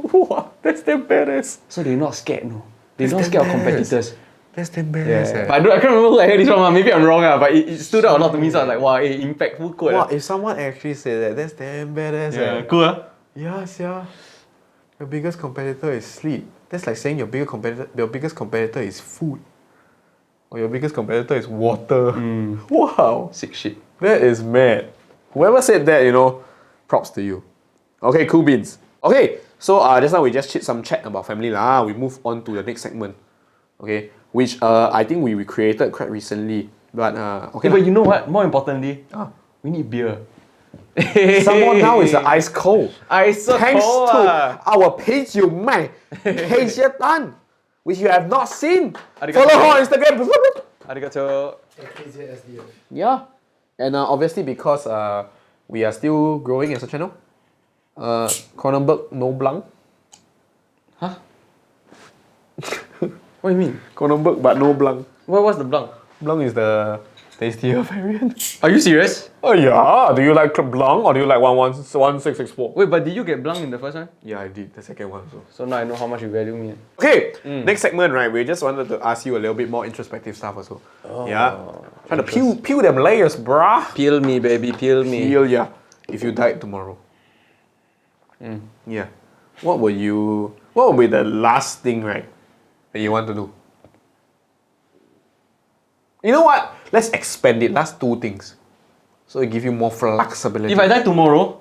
Wow, that's damn badass. So they're not scared, no. They're not scared of competitors. That's damn badass. Yeah. But I can't remember who I heard this from. Maybe I'm wrong, but it stood out a lot to me. So I was like, wow, impactful quote. Wow, if someone actually said that, that's damn badass. Yeah, cool. Yes, yeah. Your biggest competitor is sleep. That's like saying your biggest competitor is food. Or your biggest competitor is water. Wow. Sick shit. That is mad. Whoever said that, props to you. Okay, cool beans. Okay, so just now we just some chat about family lah. We move on to the next segment. Okay, which I think we created quite recently. But okay. But you know what? More importantly, we need beer. Someone now is ice cold. Ice so Thanks cold. to our page you man, HTHT, which you have not seen. Arigato. Follow her on Instagram. Arigato. Yeah, and obviously because we are still growing as a channel. Cronenberg no blanc. Huh? What do you mean? Cronenberg but no blanc. What's the blanc? Blanc is the tastier variant. Are you serious? Oh yeah. Do you like blanc or do you like 1664? Wait, but did you get blanc in the first one? Yeah, I did. The second one also. So now I know how much you value me. Okay, next segment, right? We just wanted to ask you a little bit more introspective stuff also. Yeah. Trying to peel them layers, brah. Peel me, baby, peel me. Peel, yeah. If you died tomorrow. Yeah. What would be the last thing, right, that you want to do? You know what? Let's expand it. Last two things. So it give you more flexibility. If I die tomorrow,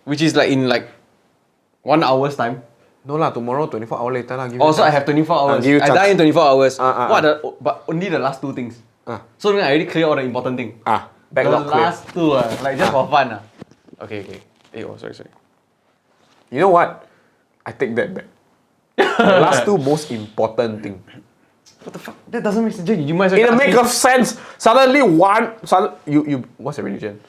which is like in 1 hour's time. No lah, tomorrow 24 hours later lah. Also, I have 24 hours. give you I chance. die in 24 hours. But But only the last two things. So then I already clear all the important thing. backlog The clear. last two, like just for fun. Okay. Sorry. You know what? I take that back. The last two most important thing. What the fuck? That doesn't make sense. You might as well In a ask make me. of sense. Suddenly you what's your religion?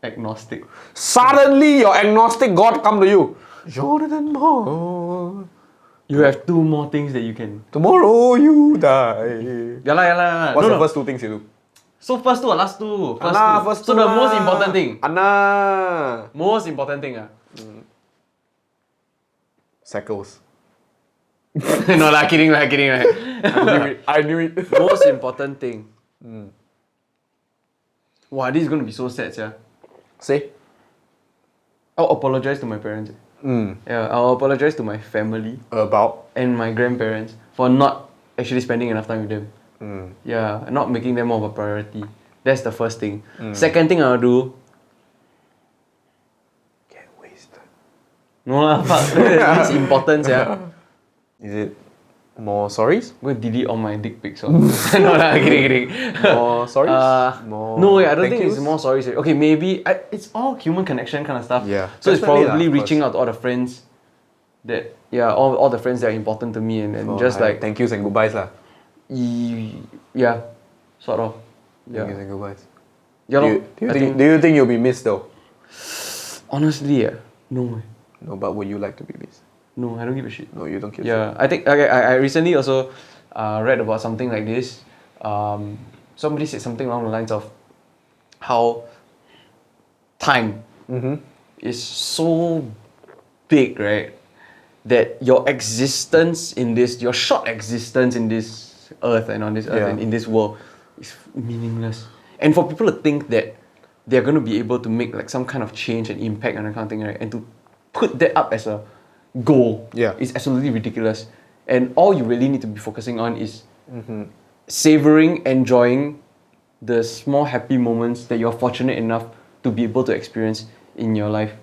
Agnostic. Suddenly your agnostic God come to you. Jonathan Moore. You have 2 more things that you can. Tomorrow you die. Yeah lah. What's the first 2 things you do? So first 2 or last 2? First So 2 the most important thing. Most important thing Cycles. No lah, kidding. I knew it. Most important thing. Wow, this is gonna be so sad, yeah. Say? I'll apologize to my parents. Yeah, I'll apologize to my family About? and my grandparents for not actually spending enough time with them. Yeah, not making them more of a priority. That's the first thing. Second thing I'll do. Get wasted. No lah, fuck. It's important, yeah. Is it more sorries? I'm gonna delete all my dick pics. No lah, kidding. More sorries? No, I don't thank think yous? it's more sorry. Okay, maybe it's all human connection kind of stuff. Yeah, So it's definitely probably lah, of reaching course. out to all the friends that all the friends that are important to me and just like thank yous and goodbyes lah. yeah, sort of. Thank yous Yeah. and goodbyes. Yeah, Do you think you'll be missed though? honestly, no. No, but would you like to be missed? No, I don't give a shit. No, you don't give a Yeah, I think I recently also read about something like this. Somebody said something along the lines of how time is so big, right? That your existence in this, your short existence in this earth and on this earth Yeah. and in this world is meaningless. And for people to think that they're going to be able to make like some kind of change and impact and that kind of thing, right? And to put that up as a goal is absolutely ridiculous. And all you really need to be focusing on is savoring, enjoying the small happy moments that you're fortunate enough to be able to experience in your life.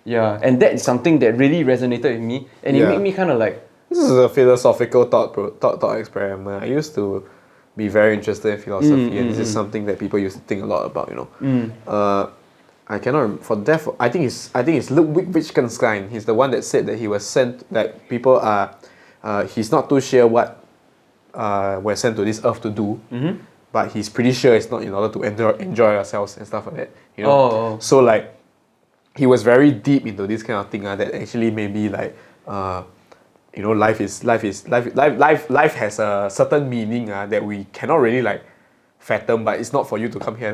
Yeah, and that is something that really resonated with me, and it Yeah. made me kind of like, This is a philosophical thought experiment. I used to be very interested in philosophy, and this is something that people used to think a lot about. I cannot for death. I think it's Ludwig Wittgenstein. He's the one that said that he was sent. That people are. He's not too sure what we're sent to this earth to do, but he's pretty sure it's not in order to enjoy ourselves and stuff like that. So like, he was very deep into this kind of thing. That actually maybe like, life has a certain meaning. That we cannot really like fathom, but it's not for you to come here.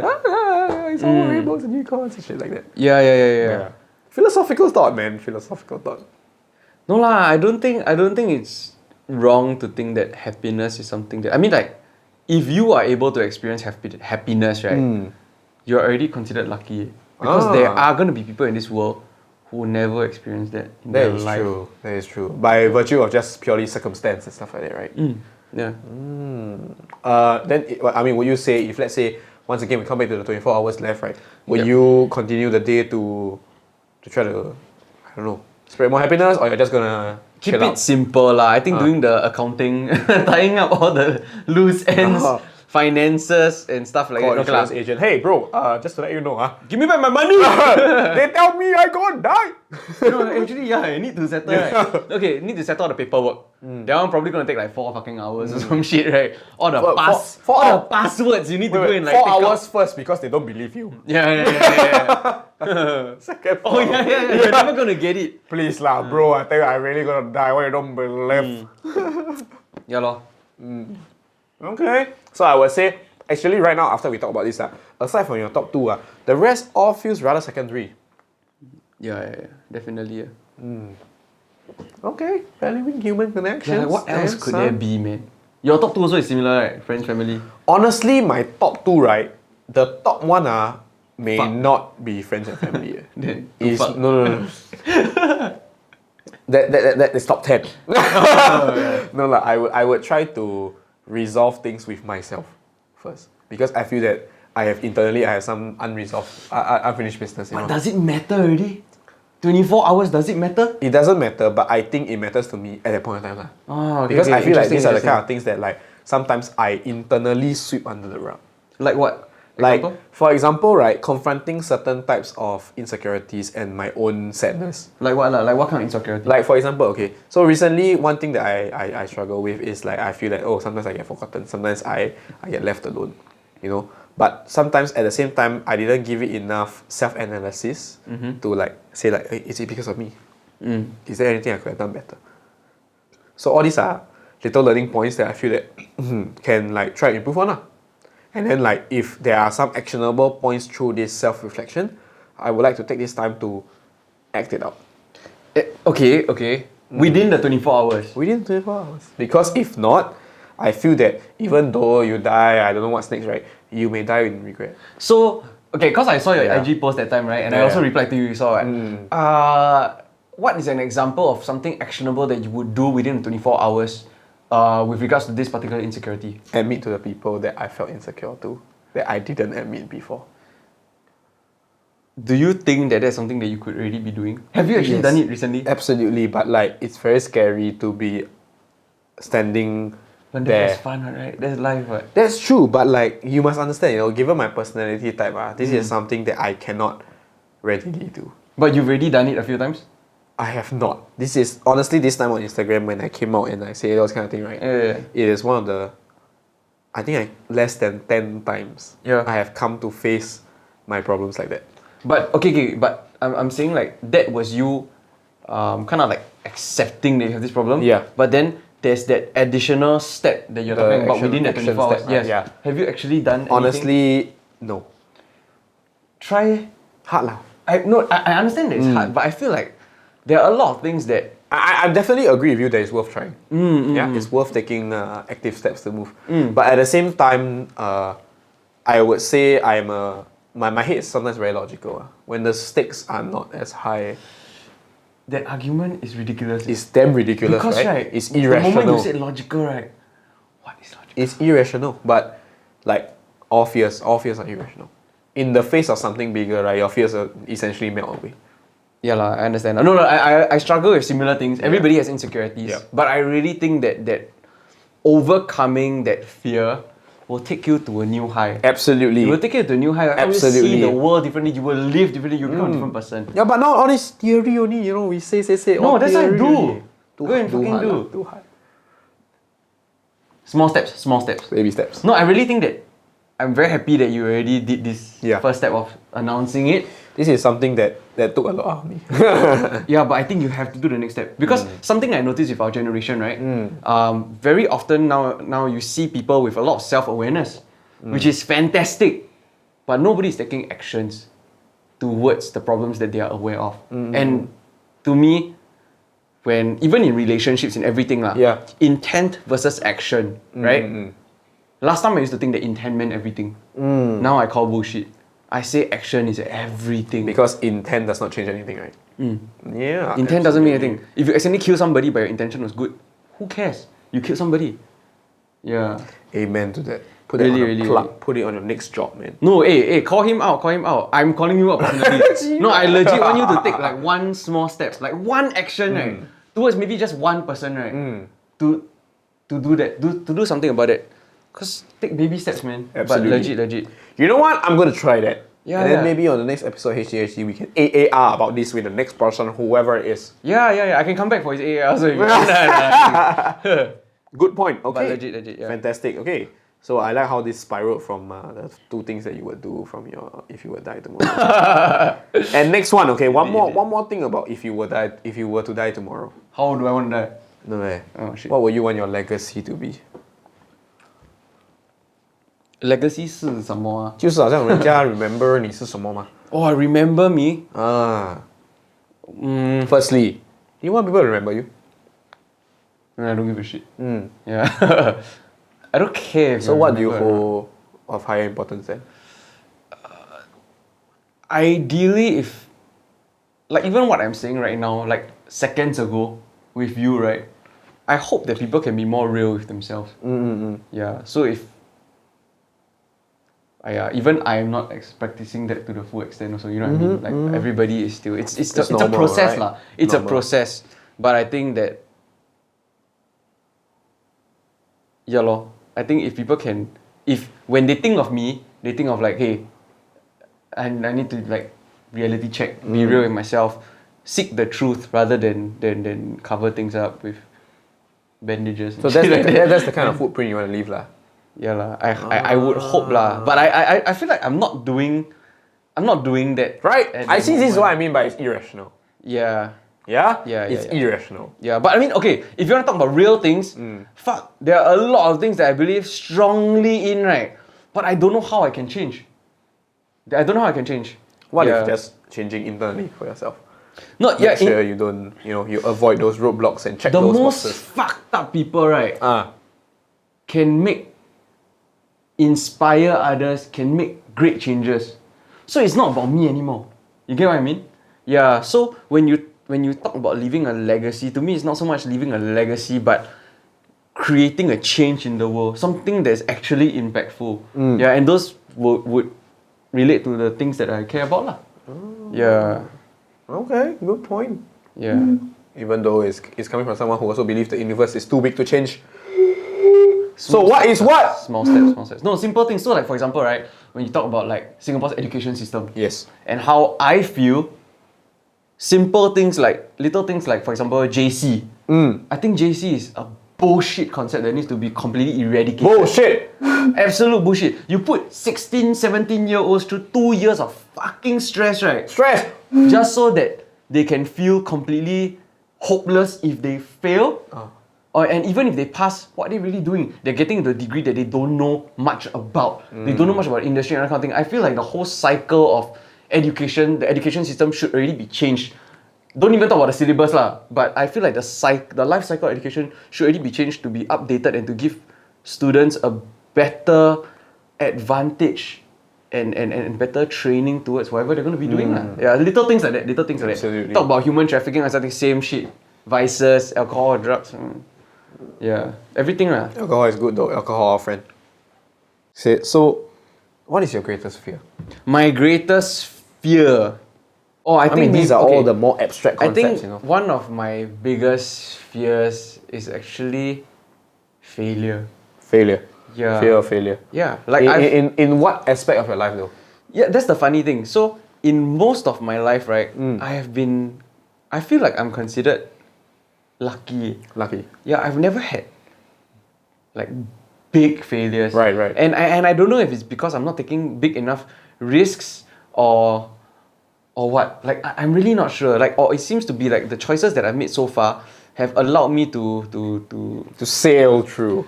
It's all rainbows and unicorns and shit like that. Yeah. Philosophical thought, man. Philosophical thought. No lah, I don't think it's wrong to think that happiness is something that, I mean, like, if you are able to experience happiness, right, you're already considered lucky. Because there are going to be people in this world who never experience that in their life. That is true. By virtue of just purely circumstance and stuff like that, right? Yeah. Then, would you say, if let's say, once again we come back to the 24 hours left, right, will you continue the day to try to, I don't know, spread more happiness, or you're just gonna Keep chill it out? simple lah. I think doing the accounting, tying up all the loose ends, finances and stuff like Call that. insurance agent. Hey bro, just to let you know, Give me back my money! they tell me I gonna die. No, actually, I need to settle. Right? Okay, need to settle all the paperwork. That one probably gonna take like 4 fucking hours or some shit, right? All the four passwords you need to go and like 4 pick up. hours first because they don't believe you. Yeah. Second, Oh yeah. You're never gonna get it. please lah, bro. I tell you, I really gonna die. Why you don't believe? Yeah lor. Okay. So I would say, actually, right now after we talk about this, aside from your top 2, the rest all feels rather secondary. Yeah, definitely. Okay, valuing human connections. Yeah, what else could there be, man? Your top 2 also is similar, right? Friends, family. Honestly, my top 2, right? The top 1 may not be friends and family. Then No. That is top 10. No, I would try to resolve things with myself first, because I feel that I have some unfinished business. But does it matter already? 24 hours, does it matter? It doesn't matter, but I think it matters to me at that point in time. Okay, Because I feel like these are the interesting. kind of things that like sometimes I internally sweep under the rug. Like what? Like, Example? for example, right, confronting certain types of insecurities and my own sadness. Like what? Like what kind of insecurity? Like, for example, okay, so recently, one thing that I struggle with is like, I feel like, sometimes I get forgotten, sometimes I get left alone, But sometimes at the same time, I didn't give it enough self-analysis to like, say like, hey, is it because of me? Is there anything I could have done better? So all these are little learning points that I feel that can like try and improve on lah. And then like if there are some actionable points through this self-reflection, I would like to take this time to act it out. Okay. Within the 24 hours. Within 24 hours. Because if not, I feel that even though you die, I don't know what's next, right? You may die in regret. So, okay, because I saw your IG post that time, right? And I also replied to you, saw it. What is an example of something actionable that you would do within 24 hours with regards to this particular insecurity? Admit to the people that I felt insecure to, that I didn't admit before. Do you think that that's something that you could already be doing? Have you actually done it recently? Absolutely, but like it's very scary to be standing But there. that's fun, right? That's life, right? That's true, but like you must understand, given my personality type, this is something that I cannot readily do. But you've already done it a few times? I have not. This is honestly this time on Instagram when I came out and I say those kind of thing, right? Yeah. It is one of the, I think less than 10 times I have come to face my problems like that. But but I'm saying like that was you kind of like accepting that you have this problem. Yeah. But then there's that additional step that you're talking about within that 24 hours. step, Yes. yeah. Have you actually done anything? Honestly, no. Try. Hard lah. I understand that it's hard, but I feel like there are a lot of things that I definitely agree with you that it's worth trying. It's worth taking active steps to move. But at the same time, I would say my head is sometimes very logical. When the stakes are not as high, that argument is ridiculous. it's damn ridiculous, because right? It's the irrational. moment you said logical, right? What is logical? It's irrational, but like all fears are irrational. In the face of something bigger, right, your fears are essentially melt away. Yeah lah, I understand. No, I struggle with similar things. Everybody has insecurities, but I really think that overcoming that fear will take you to a new high. Absolutely. It will take you to a new high. Absolutely. You will see the world differently. You will live differently. You will become a different person. Yeah, but now all this theory only, we say. No, that's what I do. Only. Go and fucking hard do. Lah, too hard. Small steps. Baby steps. No, I really think that I'm very happy that you already did this first step of announcing it. This is something that took a lot out of me. Yeah, but I think you have to do the next step. Because something I noticed with our generation, right? Very often now you see people with a lot of self-awareness, which is fantastic. But nobody's taking actions towards the problems that they are aware of. And to me, even in relationships, in everything, intent versus action, right? Last time I used to think that intent meant everything. Now I call bullshit. I say action is everything. Because intent does not change anything, right? Yeah. Intent doesn't mean anything. If you accidentally kill somebody but your intention was good, who cares? You killed somebody. Yeah. Amen to that. Put it on a plug. Put it on your next job, man. No, hey, call him out. I'm calling you out personally. No, I legit want you to take like one small step, like one action, right? Towards maybe just one person, right? To do that, to do something about it. Cause take baby steps, man. Absolutely. But legit. You know what? I'm gonna try that. Yeah, and then maybe on the next episode of HTHT, we can AAR about this with the next person, whoever it is. Yeah. I can come back for his AAR. So Good point. Okay. But legit. Yeah. Fantastic. Okay. So I like how this spiraled from the two things that you would do from if you would die tomorrow. And next one, okay. One more thing about if you were to die tomorrow. How do I want to die? No way. Oh shit. What would you want your legacy to be? Legacy 是什么啊？就是好像人家 remember 你是什么吗？ Oh, remember me? Firstly, you want people to remember you? I don't give a shit. Yeah. I don't care. So what do you hold of higher importance then? Ideally, if like even what I'm saying right now, like seconds ago with you, right? I hope that people can be more real with themselves. Yeah. So if even I'm not practicing that to the full extent also, you know what I mean? Like everybody is still it's a normal, process right? lah. It's a process. But I think that I think if people can, when they think of me, they think of like, hey, I need to like reality check, be real with myself, seek the truth rather than cover things up with bandages. So that's the kind of footprint you want to leave lah. Yeah lah. I would hope lah. But I feel like I'm not doing that. Right. at I the see this is moment. what I mean by it's irrational. Yeah. Yeah? Yeah, It's yeah. irrational. Yeah, but I mean, okay, if you want to talk about real things, fuck, there are a lot of things that I believe strongly in, right? But I don't know how I can change. I don't know how I can change. What Yeah. if just changing internally for yourself? No, yeah, Make sure you don't, you avoid those roadblocks and check the those most boxes. fucked up people, right, Ah, can inspire others, can make great changes. So it's not about me anymore. You get what I mean? Yeah. So when you talk about leaving a legacy, to me it's not so much leaving a legacy, but creating a change in the world, something that's actually impactful. Yeah, and those would relate to the things that I care about, lah. Yeah. okay, good point. Yeah. Even though it's coming from someone who also believes the universe is too big to change. So what is what? Small steps, small steps. No, simple things. So like for example, right, when you talk about like Singapore's education system, Yes. and how I feel, simple things like, little things like, for example, JC. I think JC is a bullshit concept that needs to be completely eradicated. Bullshit! Absolute bullshit. You put 16, 17-year-olds through 2 years of fucking stress, right? Stress! Just so that they can feel completely hopeless if they fail. And even if they pass, what are they really doing? They're getting into a degree that they don't know much about. They don't know much about industry and that kind of thing. I feel like the whole cycle of education, the education system should already be changed. Don't even talk about the syllabus lah, but I feel like the life cycle of education should already be changed to be updated and to give students a better advantage and better training towards whatever they're going to be doing lah. Yeah, little things like that. Absolutely. Talk about human trafficking or something, same shit. Vices, alcohol, drugs. Yeah, everything lah. Alcohol is good though. Alcohol, our friend. So, what is your greatest fear? My greatest fear. Oh, I think these are all the more abstract I concepts, think one of my biggest fears is actually failure. Failure. Yeah. Fear of failure. Yeah, like In what aspect of your life though? yeah, that's the funny thing. So in most of my life, right, I feel like I'm considered lucky. Lucky. Yeah, I've never had like big failures. Right. And I don't know if it's because I'm not taking big enough risks or what. Like I'm really not sure. Like, or it seems to be like the choices that I've made so far have allowed me to sail through.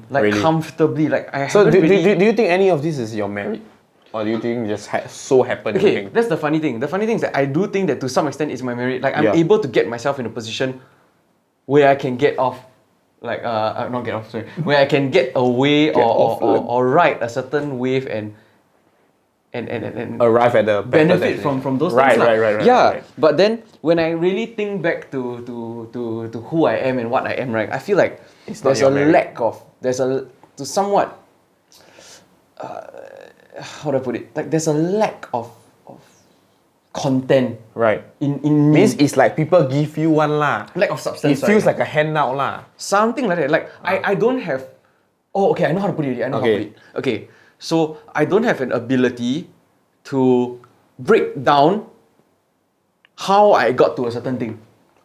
like Really? comfortably. Like I So haven't really. do you think any of this is your merit? Or do you think just so happened? Okay, that's the funny thing. The funny thing is that I do think that to some extent it's my merit. Like I'm able to get myself in a position where I can get off, like not get off, sorry, where I can get away or ride a certain wave and arrive at the benefit from those right, things. Right. Yeah, but then when I really think back to who I am and what I am, right, I feel like not your merit. somewhat how do I put it? Like there's a lack of content. Right. In me. Means it's like people give you one lah. Lack of substance. It feels like a handout lah. Something like that. Like I don't have. Oh, okay. I know how to put it. How to put it. Okay. So I don't have an ability to break down how I got to a certain thing.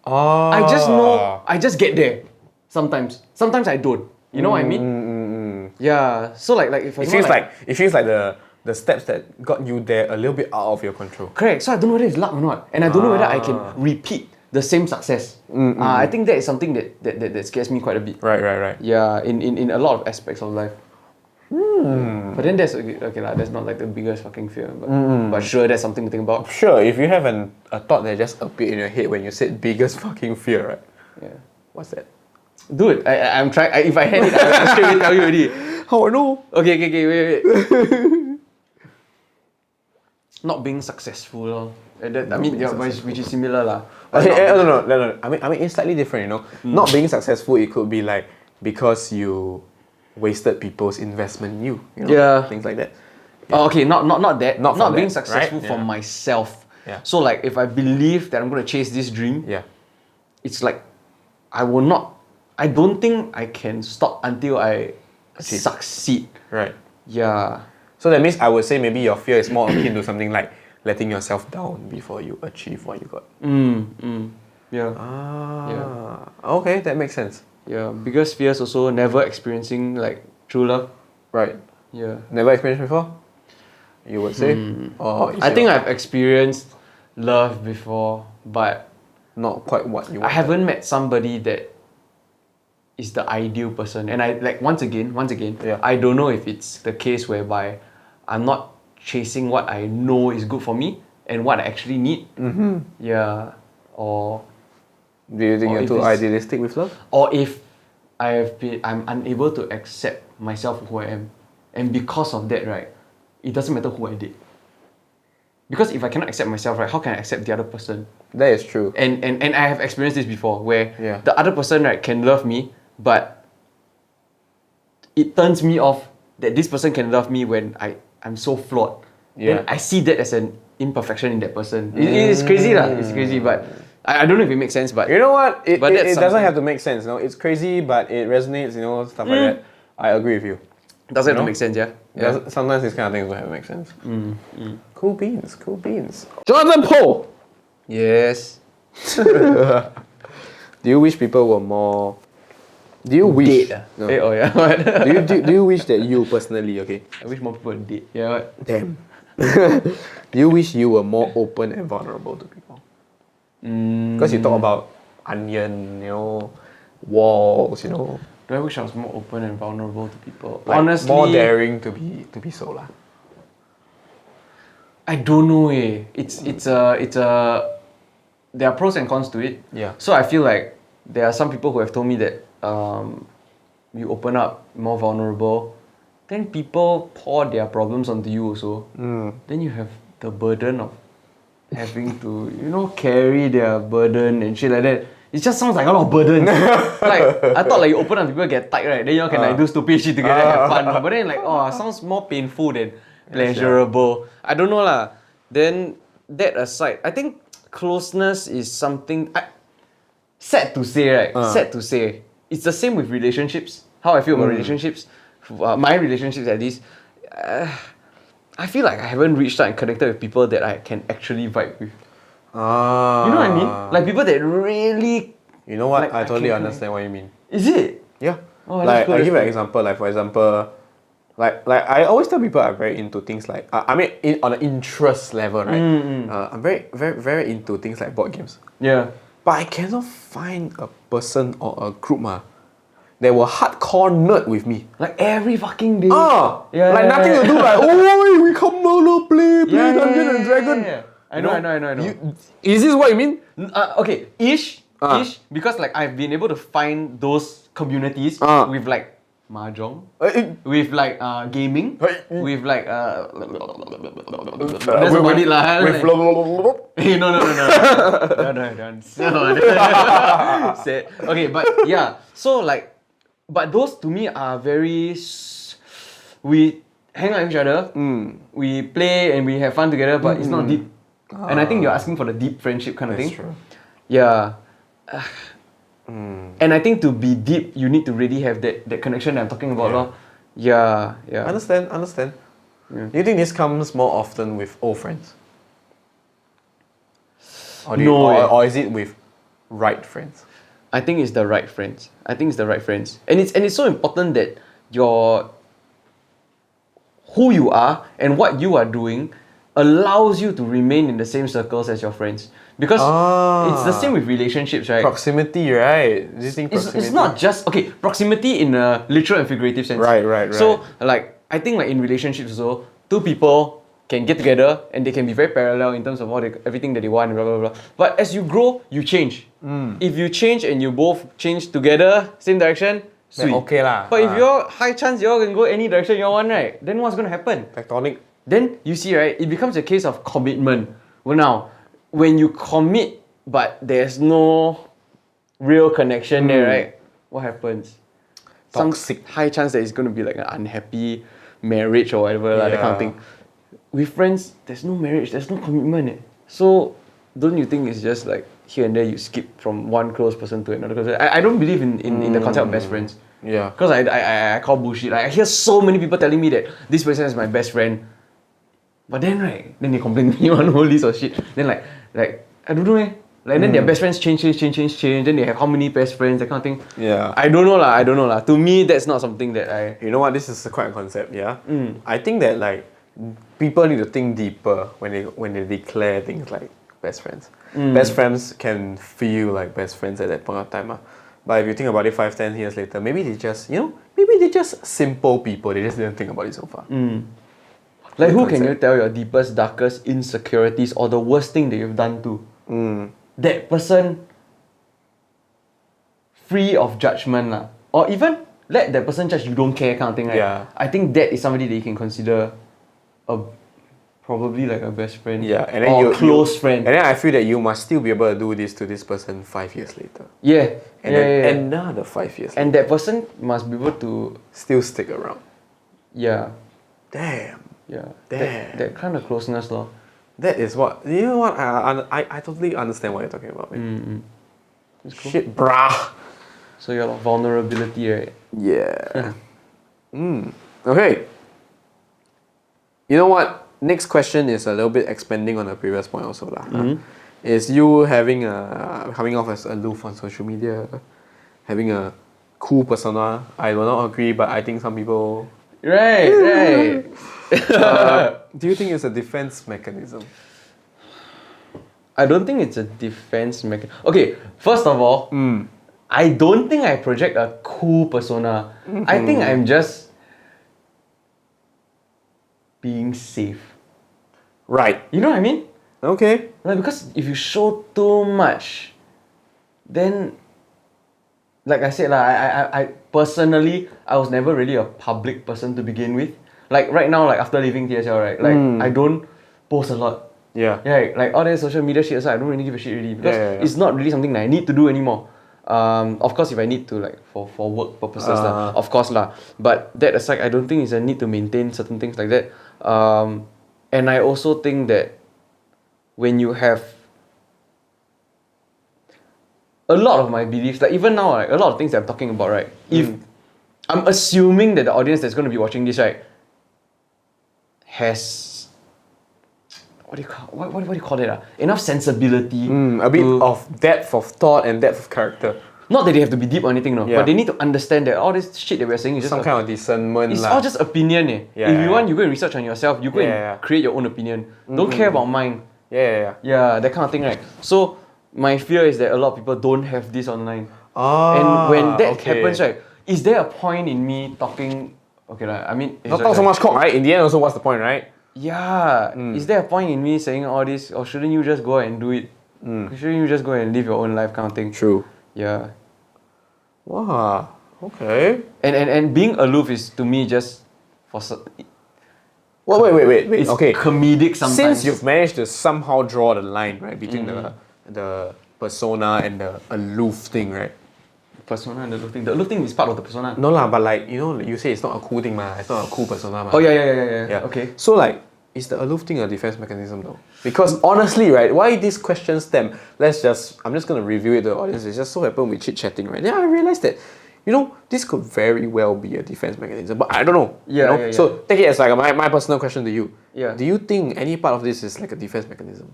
Oh. I just know. I just get there. Sometimes. Sometimes I don't. You know what I mean? Yeah. So like if It feels like the steps that got you there a little bit out of your control. Correct. So I don't know whether it's luck or not, and I don't know whether I can repeat the same success. I think that is something that scares me quite a bit. Right. Yeah, in a lot of aspects of life. But then that's okay lah. That's not like the biggest fucking fear, but sure, that's something to think about. Sure, if you have a thought that just appeared in your head when you said biggest fucking fear, right? Yeah. What's that? Dude, I'm trying. If I had it, I'll straight away tell you already. How I know? Okay, wait. Not being successful, lor. Which is similar lah. No. I mean, it's slightly different, you know. Not being successful, it could be like because you wasted people's investment in you, you know? Yeah. Things like that. Oh, okay, not that. Not Not being that, successful right? for Yeah. myself. Yeah. So like, if I believe that I'm gonna chase this dream, Yeah. it's like I don't think I can stop until I succeed. Right. Yeah. So that means I would say maybe your fear is more akin to something like letting yourself down before you achieve what you got. Yeah. Okay, that makes sense. Yeah. Biggest fears also never experiencing like true love. Right. Yeah. Never experienced before? You would say? Or you I say think what? I've experienced love before, but not quite what you I want. haven't met somebody that is the ideal person. And I like once again, Yeah. I don't know if it's the case whereby I'm not chasing what I know is good for me and what I actually need. Yeah. Or Do you think or you're if too it's- idealistic with love? or if I'm unable to accept myself for who I am. And because of that, right, it doesn't matter who I date. Because if I cannot accept myself, right, how can I accept the other person? That is true. And I have experienced this before where Yeah. the other person, right, can love me, but it turns me off that this person can love me when I'm so flawed. Yeah. Then I see that as an imperfection in that person. It's crazy lah. It's crazy, but I don't know if it makes sense, but You know what? It But that's doesn't something. have to make sense. No, it's crazy, but it resonates. You know, stuff like that. I agree with you. doesn't have know? to make sense, yeah? Sometimes these kind of things don't have to make sense. Cool beans. Cool beans. Jonathan Poe. Yes. Do you wish people were more? Do you wish? Date. No. Oh yeah. What? Do you wish that you personally, okay? I wish more people date. Yeah. What? Damn. Do you wish you were more open and vulnerable to people? Because you talk about onion, you know, walls, you know. Do I wish I was more open and vulnerable to people? Like, Honestly, more daring to be so lah. I don't know. It's a. There are pros and cons to it. Yeah. So I feel like there are some people who have told me that you open up more vulnerable, then people pour their problems onto you also. Then you have the burden of having to, carry their burden and shit like that. It just sounds like a lot of burden. Like, I thought like you open up, people get tight, right? Then you all can like do stupid shit together and have fun. But then like, it sounds more painful than pleasurable. I don't know lah. Then that aside, I think closeness is something, sad to say, right? Sad to say. It's the same with relationships. How I feel about relationships, my relationships at least. I feel like I haven't reached out and connected with people that I can actually vibe with. You know what I mean? Like people that really. You know what? Like, I totally can understand what you mean. Is it? Yeah. Oh, like that's cool, I give that's an example. Like for example, like I always tell people I'm very into things like on an interest level, right? I'm very very very into things like board games. Yeah. But I cannot find a person or a group that will hardcore nerd with me. Like every fucking day. Yeah, like nothing to do. Like, oh, we come now play Dungeons and Dragons. Yeah. I know. Is this what you mean? Okay, ish, because like I've been able to find those communities with like mahjong, with like gaming, with like that's about it lah. With Hey, no. Don't. Sad. Okay, but yeah. So like, but those to me are very. We hang out with each other. We play and we have fun together, but it's not deep. And I think you're asking for the deep friendship kind of thing. That's true. Yeah. And I think to be deep, you need to really have that connection that I'm talking about. Lor. Yeah. Understand. Yeah. Do you think this comes more often with old friends? Or or is it with right friends? I think it's the right friends. And it's so important that who you are and what you are doing allows you to remain in the same circles as your friends. Because it's the same with relationships, right? Proximity, right? Do you think proximity? It's not just proximity in a literal and figurative sense. Right. So like I think like in relationships also, two people can get together and they can be very parallel in terms of everything that they want, blah blah blah. But as you grow, you change. If you change and you both change together, same direction, sweet. Then okay lah. But if you're high chance you all can go any direction you want, right? Then what's gonna happen? Tectonic. Then you see, right, it becomes a case of commitment. Well, now, when you commit but there's no real connection there, right? What happens? Toxic. Some high chance that it's going to be like an unhappy marriage or whatever, that kind of thing. With friends, there's no marriage, there's no commitment. So, don't you think it's just like here and there you skip from one close person to another close person? I don't believe in the concept of best friends. Yeah. Because I call bullshit. I hear so many people telling me that this person is my best friend. But then then they complain to me on a whole list of shit. Then like I don't know Like then their best friends change. Then they have how many best friends, that kind of thing. Yeah. I don't know lah. To me, that's not something that I. You know what? This is quite a concept. Yeah. I think that like people need to think deeper when they declare things like best friends. Best friends can feel like best friends at that point of time. But if you think about it 5-10 years later, maybe they just, maybe they're just simple people. They just didn't think about it so far. Like, who can you tell your deepest, darkest insecurities or the worst thing that you've done to? That person, free of judgment, or even let that person judge, you don't care kind of thing, right? Yeah. I think that is somebody that you can consider probably like a best friend, And then or close friend. And then I feel that you must still be able to do this to this person 5 years later. And then another 5 years and later. that person must be able to Still stick around. Damn. Damn. That kind of closeness, lor. That is what, you know what, I totally understand what you're talking about, man. Cool. Shit, brah. So your vulnerability, right? Yeah. Okay. You know what? Next question is a little bit expanding on the previous point also lah. Is you having coming off as aloof on social media, having a cool persona. I will not agree, but I think some people. Right. Do you think it's a defense mechanism? I don't think it's a defense mechanism. Okay, first of all, I don't think I project a cool persona. I think I'm just being safe. Right. You know what I mean? Okay. Like, because if you show too much, then, like I said, I personally, I was never really a public person to begin with. Like right now, like after leaving TSL, right? Like I don't post a lot. Yeah. Like all that social media shit aside, I don't really give a shit really because it's not really something that I need to do anymore. Of course, if I need to, like for work purposes, of course lah. But that aside, I don't think it's a need to maintain certain things like that. And I also think that when you have a lot of my beliefs, like even now, like a lot of things that I'm talking about, right? If I'm assuming that the audience that's going to be watching this, right, has what do you call it? Enough sensibility, a bit of depth of thought and depth of character. Not that they have to be deep or anything, no. But they need to understand that all this shit that we're saying is just some kind of discernment. It's all just opinion. If you want, you go and research on yourself. You go and create your own opinion. Don't care about mine. Yeah, that kind of thing, right? So my fear is that a lot of people don't have this online. And when that happens, right, is there a point in me talking? Okay, I mean, not talk so much cock, right? In the end, also, what's the point, right? Yeah. Is there a point in me saying all this, or shouldn't you just go and do it? Shouldn't you just go and live your own life, kind of thing? True. Yeah. Wow. Okay. And being aloof is to me just for. Well, wait. It's okay. comedic sometimes. Since you've managed to somehow draw the line, right, between the persona and the aloof thing, right? Persona and the aloof thing. The aloof thing is part of the persona. No lah, but like, you say it's not a cool thing, It's not a cool persona, Oh yeah. Okay. So like, is the aloof thing a defense mechanism though? Because honestly, right, why this question stem? I'm just gonna review it to the audience. It just so happened we chit-chatting, right? Then I realized that, this could very well be a defense mechanism, but I don't know. Yeah. So take it as like my personal question to you. Yeah. Do you think any part of this is like a defense mechanism?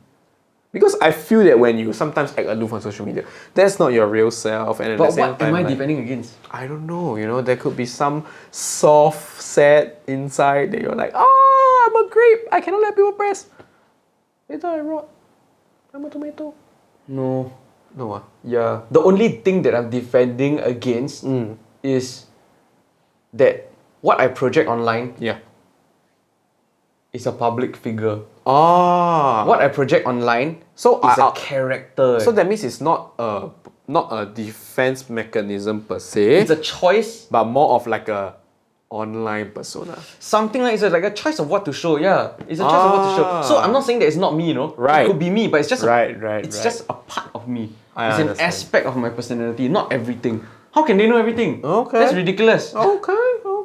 Because I feel that when you sometimes act aloof on social media, that's not your real self. And at the same what time, am I defending against? I don't know. There could be some soft, sad inside that you're like, I'm a grape. I cannot let people press. Later I rot. I'm a tomato. No. No. Yeah. The only thing that I'm defending against is that what I project online is a public figure. What I project online is a character. So that means it's not a defense mechanism per se. It's a choice, but more of like a online persona. Something like it's like a choice of what to show. Yeah, it's a choice of what to show. So I'm not saying that it's not me, Right. It could be me, but it's just just a part of me. It's an aspect of my personality, not everything. How can they know everything? Okay. That's ridiculous. Okay.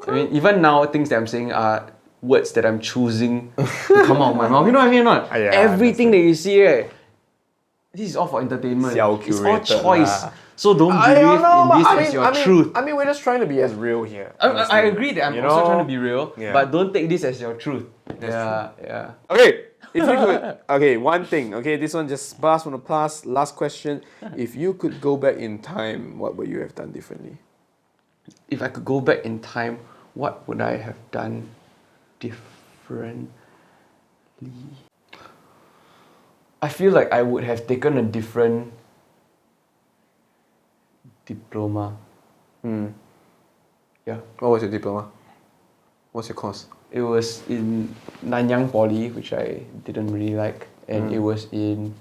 I mean, even now, things that I'm saying are words that I'm choosing to come out of my mouth. You know what I mean or not? Everything that you see, right, this is all for entertainment. It's all choice. So don't believe in this as your truth. I mean, we're just trying to be as real here. I agree that I'm also trying to be real, but don't take this as your truth. Yeah. Okay, if you could, one thing. Okay, this one just blast from the past. Last question. If you could go back in time, what would you have done differently? If I could go back in time, what would I have done differently? I feel like I would have taken a different diploma. Yeah. What was your diploma? What's your course? It was in Nanyang Poly, which I didn't really like, and it was in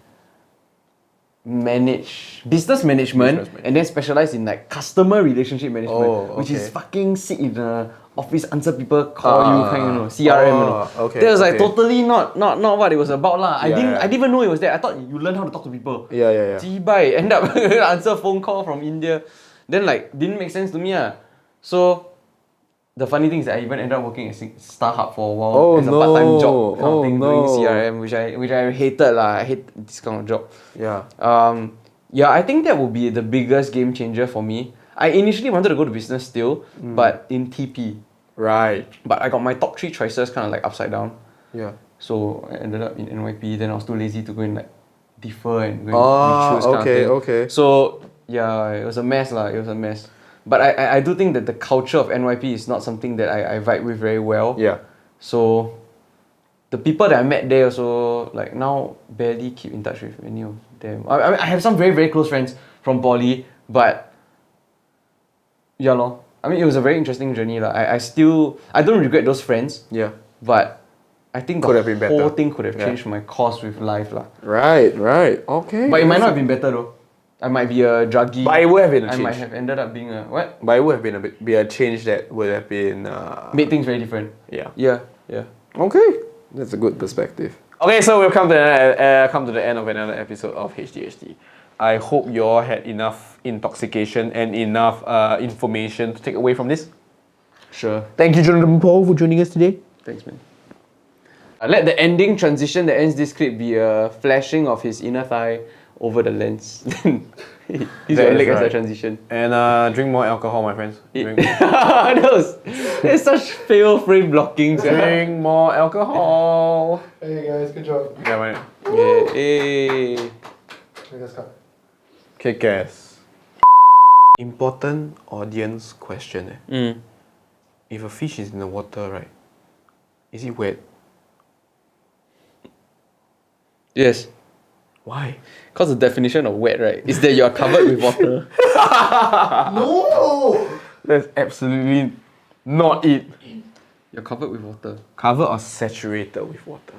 business management, and then specialized in like customer relationship management, which is fucking sit in the office, answer people call you kind, CRM. Okay. That was like totally not what it was about lah. I didn't even know it was that. I thought you learn how to talk to people. Yeah. Jibai, end up answer phone call from India, then like didn't make sense to me So the funny thing is that I even ended up working at StarHub for a while as a part-time job kind of thing, doing CRM, which I hated lah. I hate this kind of job. Yeah. I think that would be the biggest game changer for me. I initially wanted to go to business still, but in TP. Right. But I got my top 3 choices kind of like upside down. Yeah. So I ended up in NYP. Then I was too lazy to go and like defer and go and choose kind of thing. Okay. So yeah, it was a mess lah. It was a mess. But I do think that the culture of NYP is not something that I vibe with very well. Yeah. So the people that I met there also, like now barely keep in touch with any of them. I mean, I have some very, very close friends from Poly, but yeah lor. I mean, it was a very interesting journey lah. I don't regret those friends. Yeah. But I think Could the have been whole better. thing could have changed my course with life lah. Right. Okay. But it might not have been better though. I might be a druggie. But it would have been a I change. might have ended up being a what? But it would have been be a change that would have been Made things very different. Yeah. Yeah. Okay. That's a good perspective. Okay, so we've come to the end of another episode of HTHT. I hope you all had enough intoxication and enough information to take away from this. Sure. Thank you, Jonathan Paul, for joining us today. Thanks, man. Let the ending transition that ends this clip be a flashing of his inner thigh over the lens. He's your leg as a transition. And drink more alcohol, my friends. That's such fail frame blocking. Drink more alcohol. Hey guys, good job. Yeah, man. Yeah, hey. Let's cut. Kick ass. Important audience question. If a fish is in the water, right? Is it wet? Yes. Why? Because the definition of wet, right, is that you are covered with water. No! That's absolutely not it. You're covered with water. Covered or saturated with water?